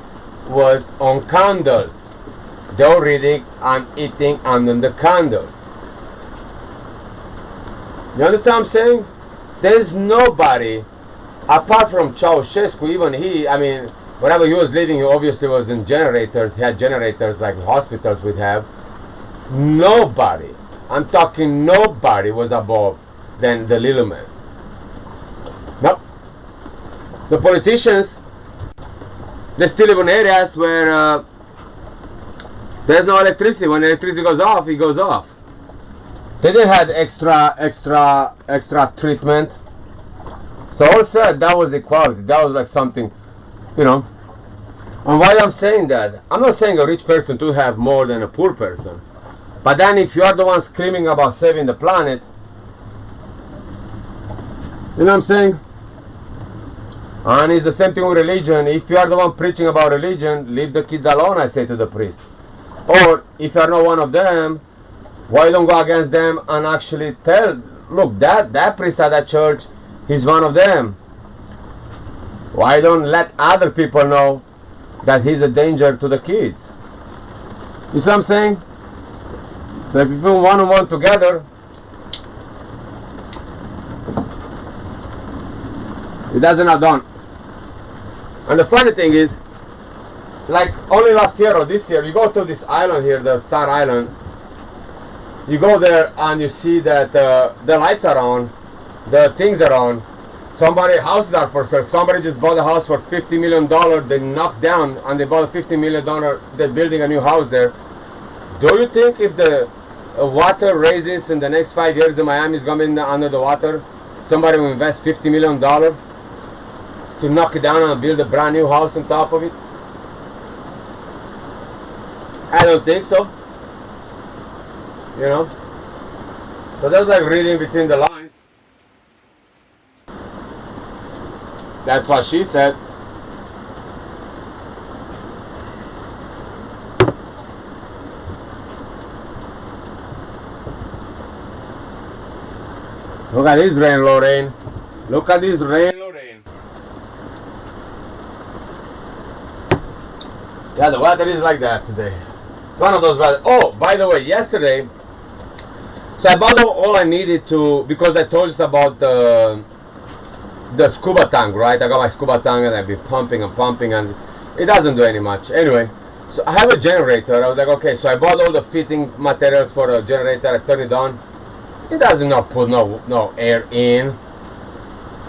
was on candles. They were reading and eating under the candles. You understand what I'm saying? There's nobody, apart from Ceausescu, even he, I mean, wherever he was living, he obviously was in generators. He had generators like hospitals would have. Nobody, I'm talking nobody, was above than the little man. Nope. The politicians, they still live in areas where there's no electricity. When electricity goes off, it goes off. They didn't have extra treatment. So all said, that was equality. That was like something, you know. And why I'm saying that, I'm not saying a rich person to have more than a poor person. But then if you are the one screaming about saving the planet, you know what I'm saying? And it's the same thing with religion. If you are the one preaching about religion, leave the kids alone, I say to the priest. Or if you are not one of them, why don't go against them and actually tell, look, that priest at that church, he's one of them. Why don't let other people know that he's a danger to the kids? You see what I'm saying? So if you put one on one together, it doesn't have done. And the funny thing is, like only last year or this year, you go to this island here, the Star Island. You go there and you see that the lights are on, the things are on. Somebody houses are for sale. Somebody just bought a house for $50 million. They knocked down and they bought a $50 million. They're building a new house there. Do you think if the water raises in the next 5 years in Miami is going to be under the water, somebody will invest $50 million to knock it down and build a brand new house on top of it? I don't think so. You know? So that's like reading between the lines. That's what she said. Look at this rain, Lorraine. Look at this rain, Lorraine. Yeah, the weather is like that today. It's one of those weather. Oh, by the way, yesterday, so I bought all I needed to, because I told you about the scuba tank, right? I got my scuba tank and I've been pumping and it doesn't do any much. Anyway, so I have a generator. I was like, okay, so I bought all the fitting materials for a generator. I turned it on. It doesn't not put no air in.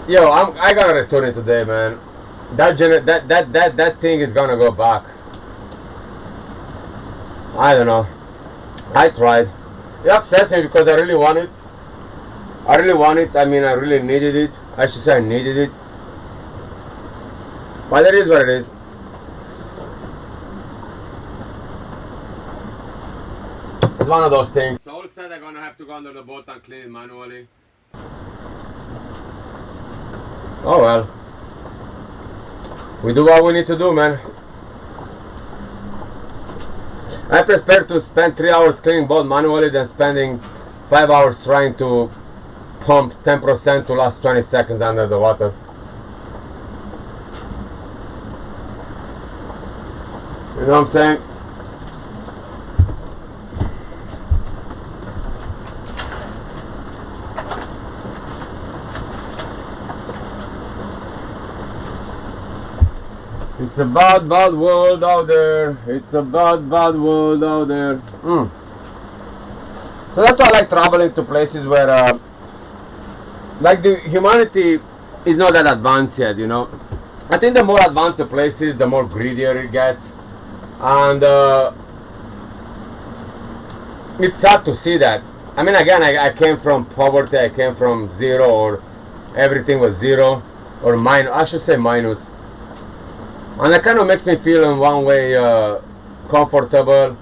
Yo, I gotta return it today, man. That thing is gonna go back. I don't know. I tried. It upsets me because I really want it. I mean, I really needed it. I should say I needed it. But it is what it is. It's one of those things. Soul said I'm gonna have to go under the boat and clean it manually. Oh well. We do what we need to do, man. I prefer to spend 3 hours cleaning boat manually than spending 5 hours trying to pump 10% to last 20 seconds under the water. You know what I'm saying? It's a bad world out there. It's a bad world out there. So that's why I like traveling to places where like the humanity is not that advanced yet, you know. I think the more advanced the place is, the more greedier it gets. And it's sad to see that. I mean, again, I came from poverty. I came from zero, or everything was zero, or minus. I should say minus. And it kind of makes me feel in one way comfortable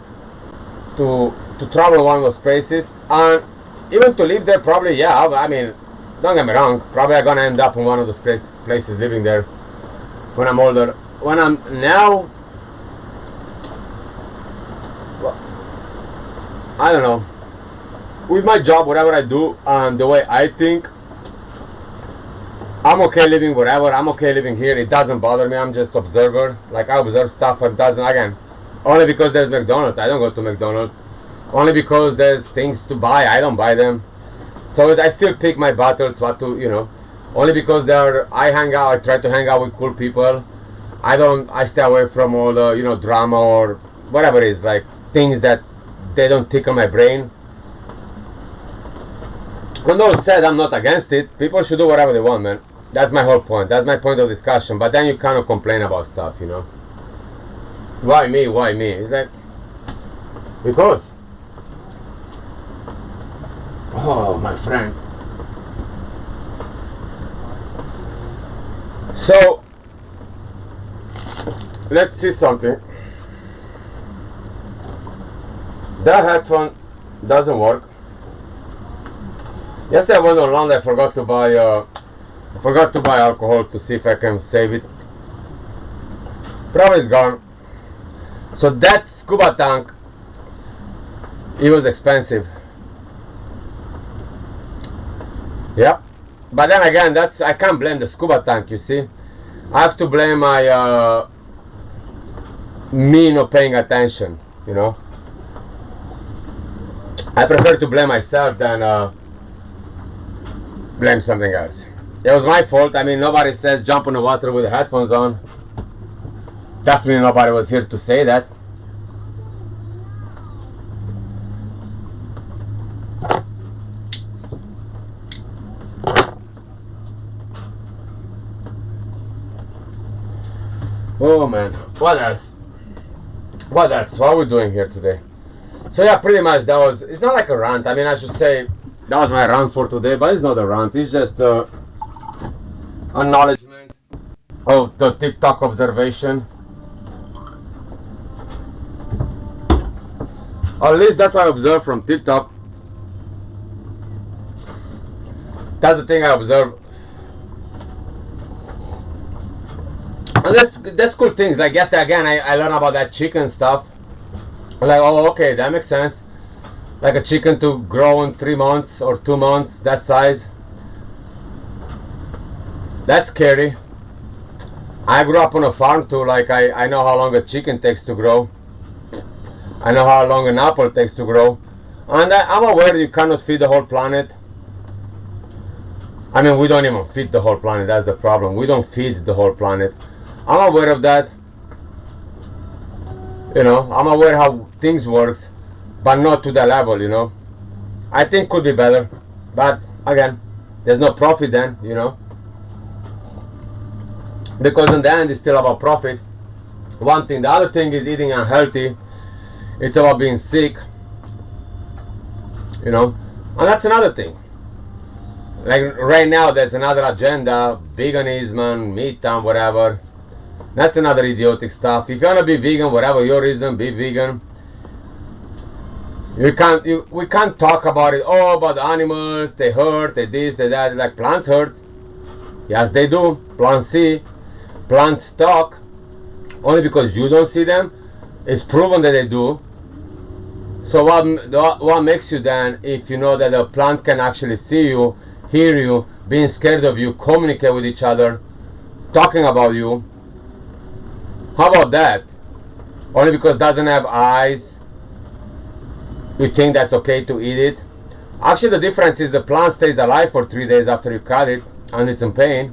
to travel one of those places, and even to live there. Probably, yeah. I mean, don't get me wrong. Probably I'm gonna end up in one of those places living there. when I'm older. When I'm now, well, I don't know. With my job, whatever I do, and the way I think, I'm okay living wherever. I'm okay living here. It doesn't bother me. I'm just observer. Like I observe stuff. It doesn't, again, only because there's McDonald's. I don't go to McDonald's. Only because there's things to buy. I don't buy them. So I still pick my battles. What to, only because I hang out. I try to hang out with cool people. I stay away from all the drama or whatever it is, like things that they don't tickle my brain. When all said, I'm not against it. People should do whatever they want, man. That's my whole point. That's my point of discussion. But then you kind of complain about stuff, Why me? Why me? It's like, because. Oh, my friends. So, let's see something. That headphone doesn't work. Yesterday I went online. I forgot to buy alcohol to see if I can save it. Probably it's gone. So that scuba tank, it was expensive. Yep. But then again, I can't blame the scuba tank. You see, I have to blame my me not paying attention. I prefer to blame myself than blame something else. It was my fault. I mean, nobody says jump in the water with the headphones on. Definitely nobody was here to say that. Oh man, what else? What else? What are we doing here today? So yeah, pretty much it's not like a rant. I mean, I should say that was my rant for today, but it's not a rant. It's just acknowledgement of the TikTok observation. At least that's what I observed from TikTok. That's the thing I observe. And that's cool things. Like yesterday again, I learned about that chicken stuff. I'm like, oh, okay, that makes sense. Like a chicken to grow in 3 months or 2 months, that size. That's scary. I grew up on a farm too. Like I know how long a chicken takes to grow. I know how long an apple takes to grow. And I'm aware you cannot feed the whole planet. I mean, we don't even feed the whole planet. That's the problem. We don't feed the whole planet. I'm aware of that. I'm aware how things works, but not to the level, I think could be better. But again, there's no profit then, because in the end it's still about profit. One thing. The other thing is eating unhealthy. It's about being sick, and that's another thing. Like right now there's another agenda, veganism and meat and whatever. That's another idiotic stuff. If you want to be vegan, whatever your reason, be vegan. We can't talk about it. Oh, but the animals, they hurt, they this, they that. Like plants hurt. Yes, they do. Plants see. Plants talk. Only because you don't see them. It's proven that they do. So what makes you then, if you know that a plant can actually see you, hear you, being scared of you, communicate with each other, talking about you? How about that? Only because it doesn't have eyes, you think that's okay to eat it? Actually, the difference is the plant stays alive for 3 days after you cut it, and it's in pain.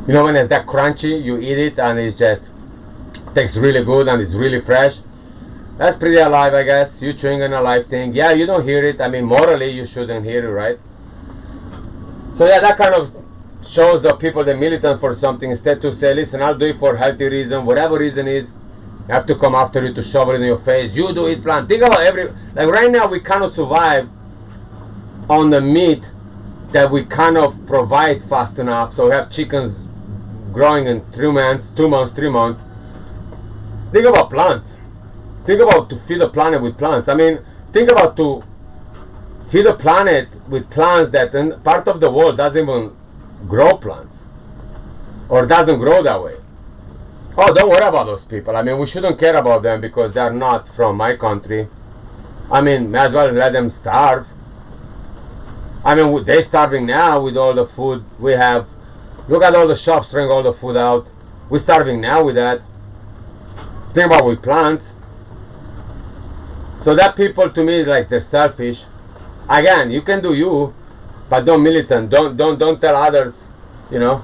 When it's that crunchy, you eat it and it just tastes really good and it's really fresh. That's pretty alive, I guess. You chewing on a live thing. Yeah, you don't hear it. I mean, morally, you shouldn't hear it, right? So yeah, that kind of shows the people that militant for something, instead to say, listen, I'll do it for healthy reason, whatever reason is, I have to come after you to shove it in your face. You do it, plant. Think about like right now we cannot survive on the meat that we cannot provide fast enough. So we have chickens growing in 3 months, 2 months, 3 months. Think about plants. Think about to feed the planet with plants. I mean, think about to feed the planet with plants that in part of the world doesn't even grow plants. or doesn't grow that way. Oh, don't worry about those people. I mean, we shouldn't care about them because they're not from my country. I mean, may as well let them starve. I mean, they're starving now with all the food we have. Look at all the shops throwing all the food out. We're starving now with that. Think about what we plant. So that people, to me, like, they're selfish. Again, you can do you, but don't militant. Don't tell others, you know.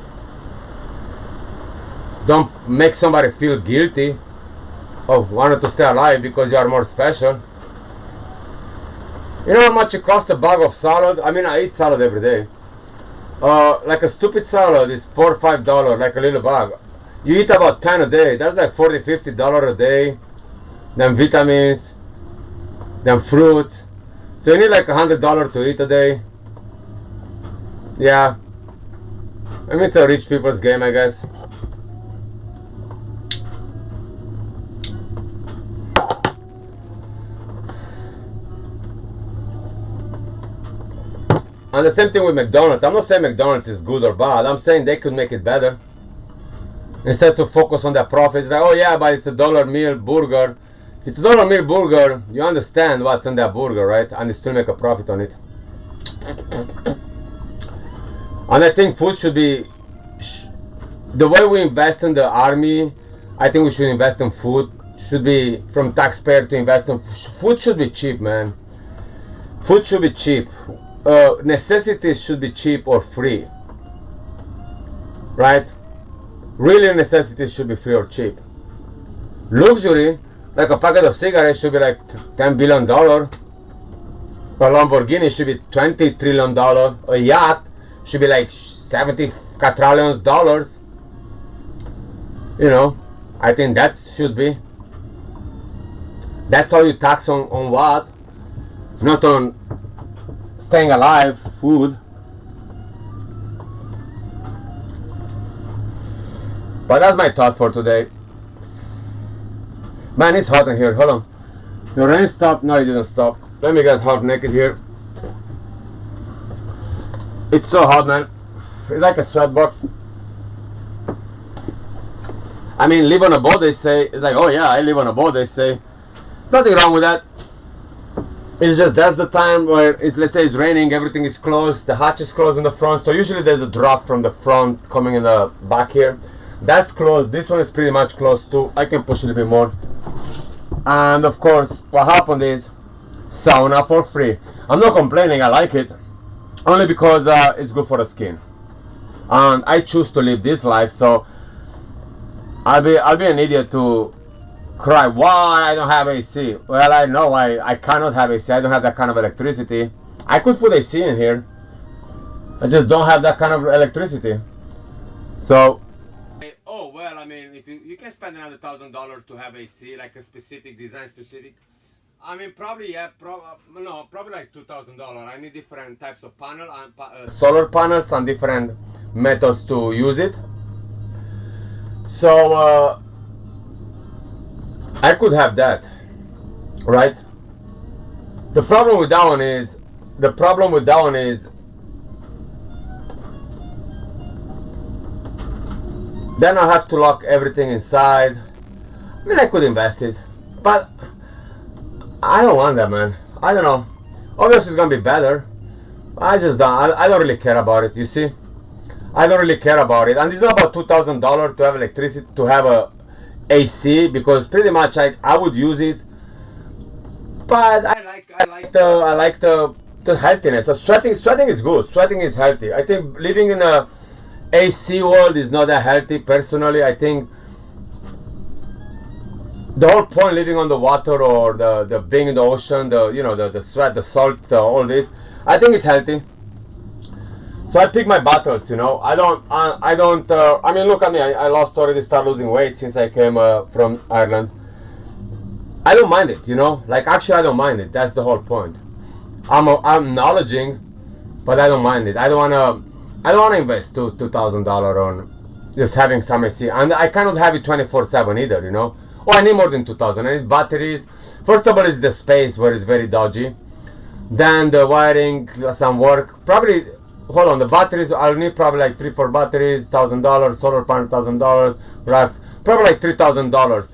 Don't make somebody feel guilty of wanting to stay alive because you are more special. You know how much it costs a bag of salad? I mean, I eat salad every day. Like a stupid salad is $4 or $5, like a little bag. You eat about 10 a day. That's like $40, $50 a day. Then vitamins, then fruits. So you need like $100 to eat a day. Yeah. I mean, it's a rich people's game, I guess. And the same thing with McDonald's. I'm not saying McDonald's is good or bad. I'm saying they could make it better. Instead to focus on their profits, like, oh yeah, but it's a dollar meal burger. If it's a dollar meal burger, you understand what's in that burger, right? And you still make a profit on it. And I think food should be, the way we invest in the army, I think we should invest in food. Should be from taxpayer to invest in food. Should be cheap, man. Food should be cheap. Necessities should be cheap or free, right? Really, necessities should be free or cheap. Luxury, like a packet of cigarettes, should be like $10 billion. A Lamborghini should be $20 trillion. A yacht should be like $70 quadrillion. You know, I think that should be. That's how you tax on what? Not on staying alive, food. But that's my thought for today. Man, it's hot in here. Hold on. The rain stopped? No, it didn't stop. Let me get half naked here. It's so hot, man. It's like a sweatbox. I mean, live on a boat, they say. It's like, oh yeah, I live on a boat, they say. Nothing wrong with that. It's just that's the time where it's, let's say it's raining, everything is closed, the hatch is closed in the front, so usually there's a drop from the front coming in the back here. That's closed. This one is pretty much closed too. I can push a little bit more. And of course, what happened is sauna for free. I'm not complaining, I like it, only because it's good for the skin. And I choose to live this life, so I'll be an idiot to cry, why I don't have AC? Well, I know I cannot have AC. I don't have that kind of electricity. I could put AC in here. I just don't have that kind of electricity. So, oh well, I mean, if you can spend another $1,000 to have AC, like a specific design, specific. I mean, probably yeah, probably like $2,000. I need different types of panel and solar panels and different methods to use it. So I could have that, right? The problem with that one is then I have to lock everything inside. I mean, I could invest it, but I don't want that, man. I don't know. Obviously, it's gonna be better. I just don't. I don't really care about it. You see, I don't really care about it, and it's not about $2,000 to have electricity, to have a AC, because pretty much I would use it. But I like the healthiness. So sweating is good. Sweating is healthy. I think living in a AC world is not that healthy. Personally, I think the whole point living on the water or the being in the ocean, the sweat, the salt, all this, I think it's healthy. So I pick my battles, you know. I mean, look at me. I already started losing weight since I came from Ireland. I don't mind it, you know. Like, actually, I don't mind it. That's the whole point. I'm acknowledging, but I don't mind it. I don't wanna invest $2,000 on just having some AC, and I cannot have it 24/7 either, you know. Oh, I need more than 2,000. I need batteries. First of all, it's the space where it's very dodgy. Then the wiring, some work. Probably hold on, the batteries, I'll need probably like 3-4 batteries, $1,000, solar panel $1,000, racks, probably like $3,000.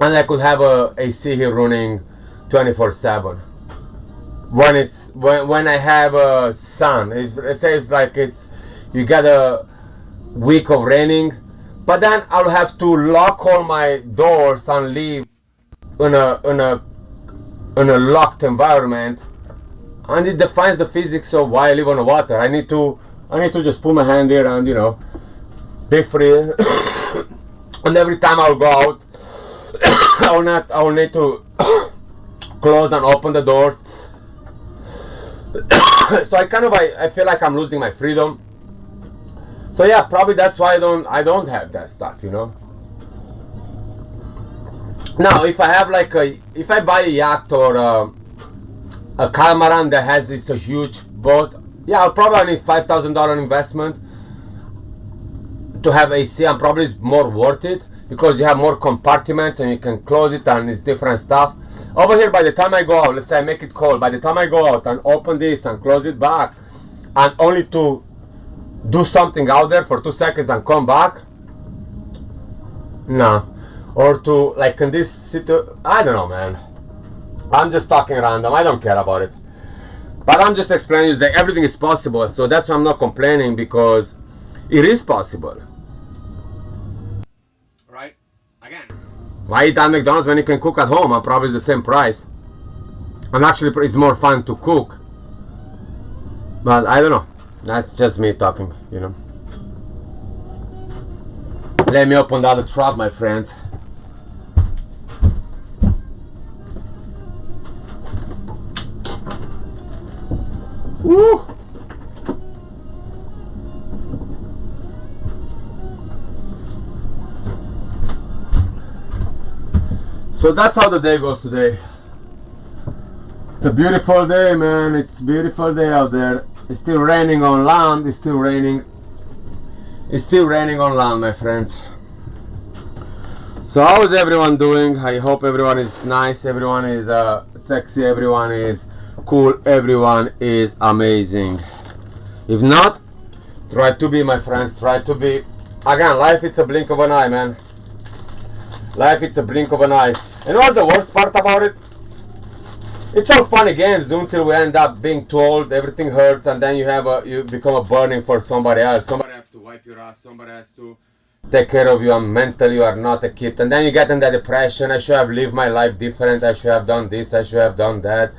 And I could have a AC here running 24/7. When I have a sun, it says like you get a week of raining, but then I'll have to lock all my doors and leave in a locked environment, and it defines the physics of why I live on the water. I need to just put my hand here and be free. And every time I'll go out, I'll need to close and open the doors. So I feel like I'm losing my freedom. So yeah, probably that's why I don't have that stuff, Now, if I have if I buy a yacht or a catamaran that has a huge boat, yeah, I'll probably need $5,000 investment to have AC, and probably it's more worth it because you have more compartments and you can close it and it's different stuff. Over here, by the time I go out, let's say I make it cold, by the time I go out and open this and close it back, and only to do something out there for 2 seconds and come back, no. Or to, like in this situation, I don't know, man. I'm just talking random, I don't care about it. But I'm just explaining that everything is possible, so that's why I'm not complaining, because it is possible. Right? Again. Why eat at McDonald's when you can cook at home and probably the same price? And actually it's more fun to cook. But I don't know. That's just me talking, Let me open the other trap, my friends. Woo! So that's how the day goes today. It's a beautiful day, man. It's a beautiful day out there. It's still raining on land. It's still raining. It's still raining on land, my friends. So how is everyone doing? I hope everyone is nice. Everyone is sexy. Everyone is cool. Everyone is amazing. If not, try to be, my friends. Try to be. Again, life it's a blink of an eye, man. Life it's a blink of an eye. And what's the worst part about it? It's all funny games until we end up being too old, everything hurts, and then you become a burden for somebody else. Somebody has to wipe your ass, somebody has to take care of you, and mentally you are not a kid. And then you get in that depression. I should have lived my life different, I should have done this, I should have done that.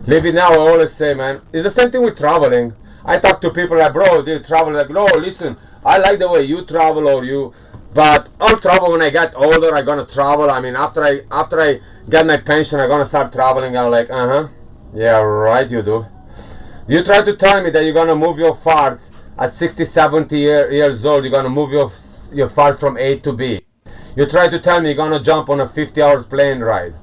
Live it now, I always say, man. It's the same thing with traveling. I talk to people like, bro, do you travel? Like, no, listen, I like the way you travel, but I'll travel when I get older. I'm gonna travel. I mean, after I get my pension, I'm gonna start traveling. I'm like, yeah, right, you do. You try to tell me that you're gonna move your farts at 60, 70 years old. You're gonna move your farts from A to B. You try to tell me you're gonna jump on a 50-hour plane ride.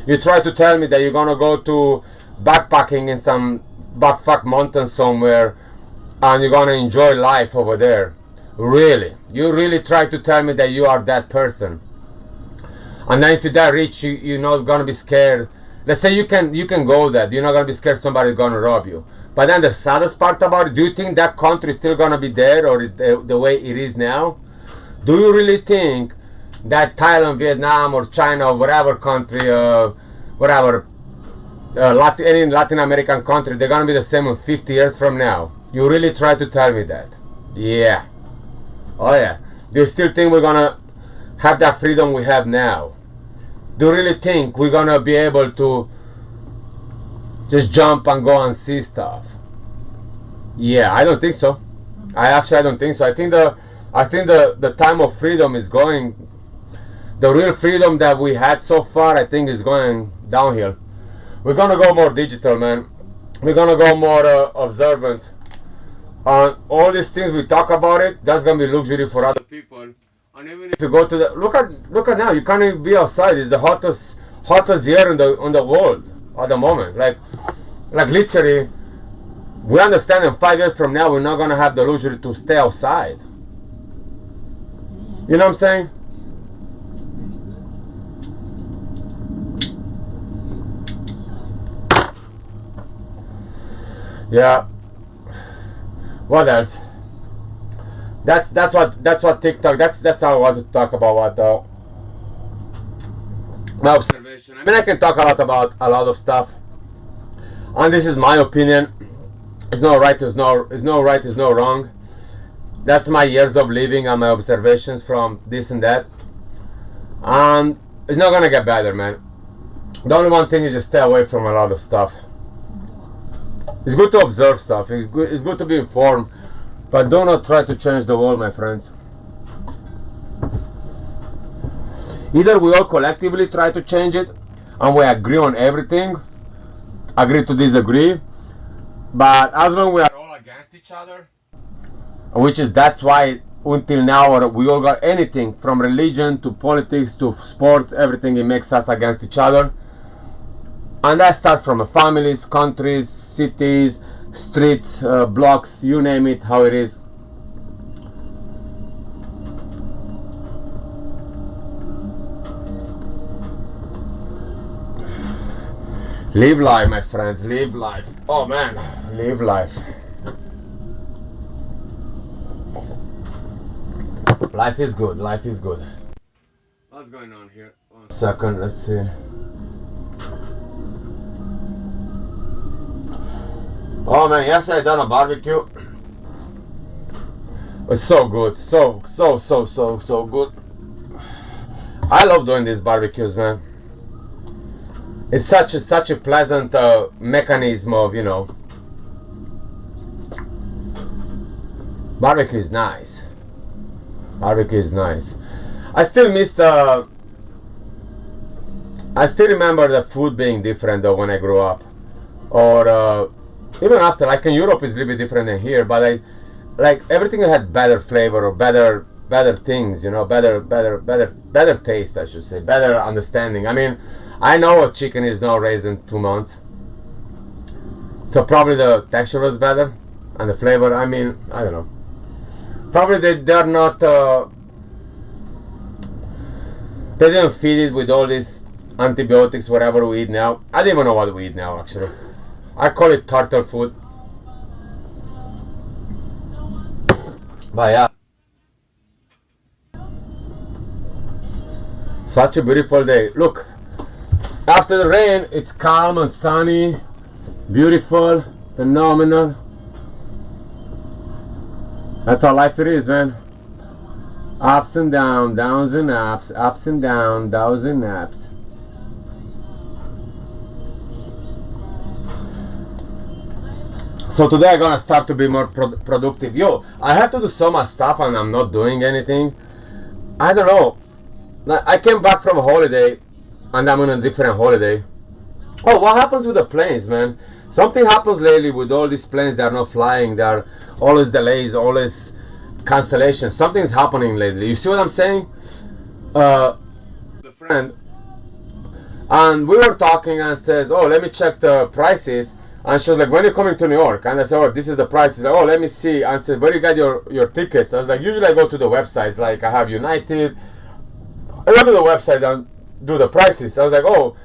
You try to tell me that you're gonna go to backpacking in some buckfuck mountain somewhere, and you're gonna enjoy life over there. Really? You really try to tell me that you are that person? And then if you're that rich, you're not gonna be scared. Let's say you can go there. You're not gonna be scared somebody's gonna rob you. But then the saddest part about it, do you think that country is still gonna be there, or the way it is now? Do you really think that Thailand, Vietnam, or China, or whatever country, any Latin American country, they're gonna be the same in 50 years from now? You really try to tell me that? Yeah. Oh yeah. Do you still think we're gonna have that freedom we have now? Do you really think we're gonna be able to just jump and go and see stuff? Yeah, I don't think so. I don't think so. I think the time of freedom is going. The real freedom that we had so far, I think, is going downhill. We're gonna go more digital, man. We're gonna go more observant. All these things we talk about it, that's gonna be luxury for other people. And even if you go to the look at now, you can't even be outside. It's the hottest year in the world at the moment. Like literally, we understand in 5 years from now we're not gonna have the luxury to stay outside. You know what I'm saying? Yeah. What else? That's what TikTok. That's how I want to talk about what my observation. I mean, I can talk a lot about a lot of stuff, and this is my opinion. It's no right. There's no right. There's no wrong. That's my years of living and my observations from this and that, and it's not gonna get better, man. The only one thing is just stay away from a lot of stuff. It's good to observe stuff. It's good to be informed, but do not try to change the world, my friends. Either we all collectively try to change it and we agree on everything, agree to disagree, but as long as we are all against each other, that's why until now we all got anything from religion to politics to sports, everything, it makes us against each other. And that starts from families, countries, cities, streets, blocks, you name it, how it is. Live life, my friends, live life. Oh man, live life. Life is good, life is good. What's going on here? 1 second, let's see. Oh man, yesterday I done a barbecue. It's so good, so good. I love doing these barbecues, man. It's such a pleasant mechanism of, you know. Barbecue is nice. Barbecue is nice. I still remember the food being different though when I grew up, or even after. Like in Europe, it's a little bit different than here, but like everything had better flavor or better things, you know, better taste, I should say, better understanding. I mean, I know what chicken is now raised in 2 months, so probably the texture was better and the flavor. I mean, I don't know. Probably they're not. They didn't feed it with all these antibiotics, whatever we eat now. I don't even know what we eat now, actually. I call it turtle food. But yeah. Such a beautiful day. Look, after the rain, it's calm and sunny, beautiful, phenomenal. That's how life it is, man. Ups and downs, downs and ups, ups and downs, downs and ups. So today I'm gonna start to be more productive. Yo, I have to do so much stuff and I'm not doing anything. I don't know. I came back from a holiday and I'm on a different holiday. Oh, what happens with the planes, man? Something happens lately with all these planes that are not flying. There are always delays, always cancellations. Something's happening lately. You see what I'm saying? The friend, and we were talking and says, oh, let me check the prices. And she was like, when are you coming to New York? And I said, oh, this is the prices. Like, oh, let me see. And I said, where you got your tickets? I was like, usually I go to the websites. Like I have United. I go to the website and do the prices. I was like, oh,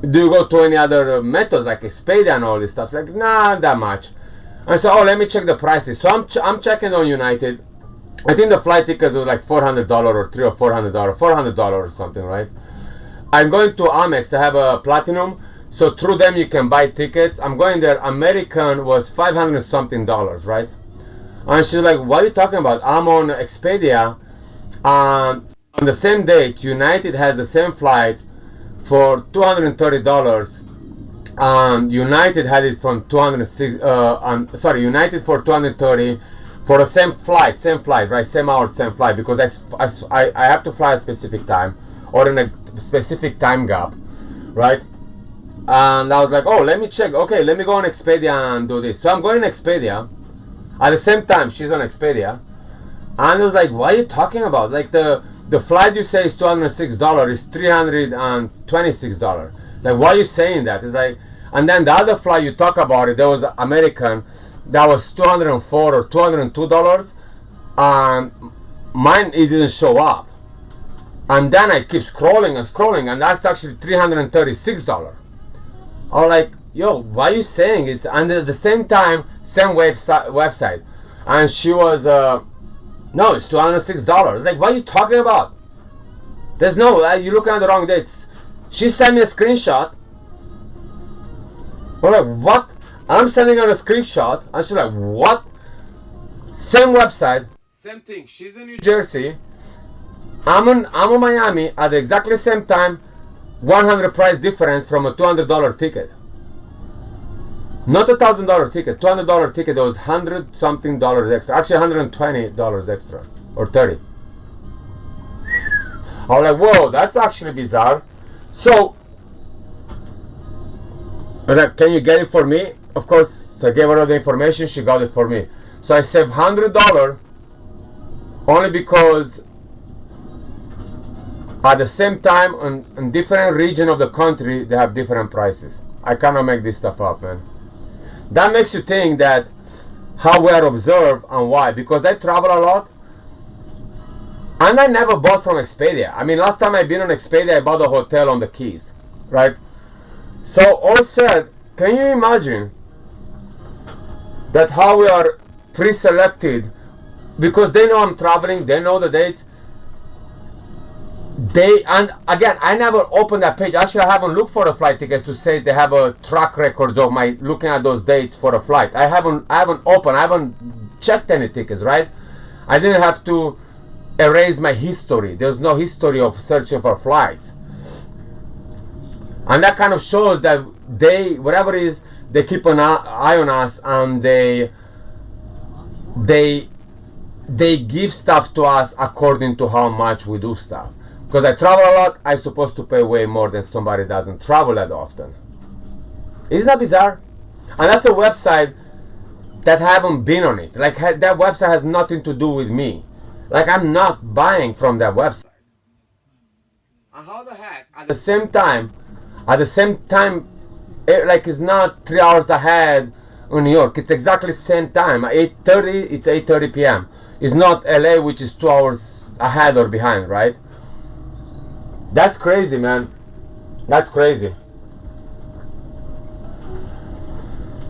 do you go to any other methods like Expedia and all this stuff? She's like, nah, that much. And so, oh, let me check the prices. So I'm checking on United. I think the flight tickets was like $400 or $300 or $400 or something, right? I'm going to Amex. I have a platinum, so through them you can buy tickets. I'm going there. American was $500 something, right? And she's like, what are you talking about? I'm on Expedia. On the same date, United has the same flight for $230. United had it from 206. United for 230 for the same flight, right? Same hour, same flight, because I have to fly a specific time or in a specific time gap, right? And I was like, oh, let me check. Okay, let me go on Expedia and do this. So I'm going on Expedia. At the same time, she's on Expedia, and I was like, what are you talking about? Like the flight you say is $206 is $326. Like, why are you saying that? It's like, and then the other flight you talk about it, there was American, that was $204 or $202, and mine, it didn't show up. And then I keep scrolling, and that's actually $336. I was like, yo, why are you saying it's under the same time, same website? And she was, no, it's $206. Like, what are you talking about? There's no, you're looking at the wrong dates. She sent me a screenshot. I'm like, what? I'm sending her a screenshot, and she's like, what? Same website, same thing. She's in New Jersey. I'm in Miami at the exactly same time. 100 price difference from a $200 ticket. Not a $1,000 ticket. $200 ticket. It was $100 something extra. Actually, $120 extra or 30. I was like, whoa, that's actually bizarre. So, like, can you get it for me? Of course, I gave her all the information. She got it for me. So I saved $100 only because at the same time in different region of the country they have different prices. I cannot make this stuff up, man. That makes you think that how we are observed and why. Because I travel a lot and I never bought from Expedia. I mean, last time I've been on Expedia, I bought a hotel on the Keys, right? So all said, can you imagine that how we are pre-selected because they know I'm traveling, they know the dates. And again, I never opened that page. Actually, I haven't looked for the flight tickets to say they have a track record of my looking at those dates for a flight. I haven't opened, I haven't checked any tickets, right? I didn't have to erase my history. There's no history of searching for flights. And that kind of shows that they, whatever it is, they keep an eye on us, and they give stuff to us according to how much we do stuff. Because I travel a lot, I'm supposed to pay way more than somebody doesn't travel that often. Isn't that bizarre? And that's a website that I haven't been on it. Like, that website has nothing to do with me. Like, I'm not buying from that website. And how the heck, at the same time, like, it's not 3 hours ahead in New York. It's exactly the same time. At 8:30, it's 8:30 p.m. It's not LA, which is 2 hours ahead or behind, right? That's crazy, man. That's crazy.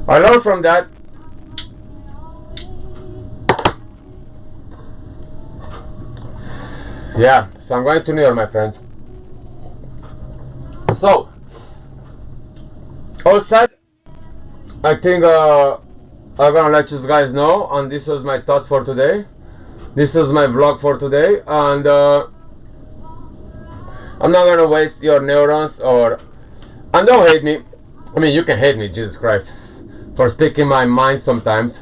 I learned from that. Yeah, so I'm going to New York, my friends. So, all set. I think I'm gonna let you guys know, and this was my thoughts for today. This was my vlog for today, and I'm not gonna waste your neurons, and don't hate me. I mean, you can hate me, Jesus Christ, for speaking my mind sometimes.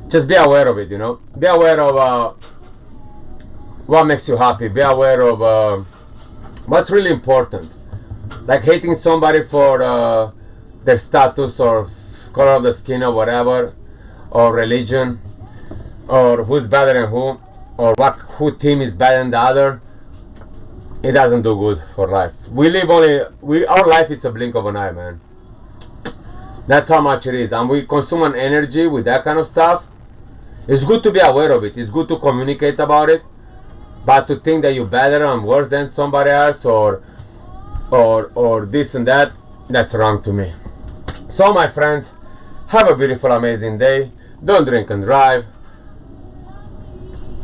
Just be aware of it, you know. Be aware of what makes you happy. Be aware of what's really important. Like hating somebody for their status or color of the skin or whatever, or religion, or who's better than who, or who team is better than the other. It doesn't do good for life. Our life is a blink of an eye, man. That's how much it is. And we consume an energy with that kind of stuff. It's good to be aware of it. It's good to communicate about it. But to think that you're better and worse than somebody else, or this and that, that's wrong to me. So my friends, have a beautiful, amazing day. Don't drink and drive.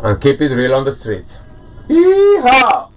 And keep it real on the streets. Yeehaw!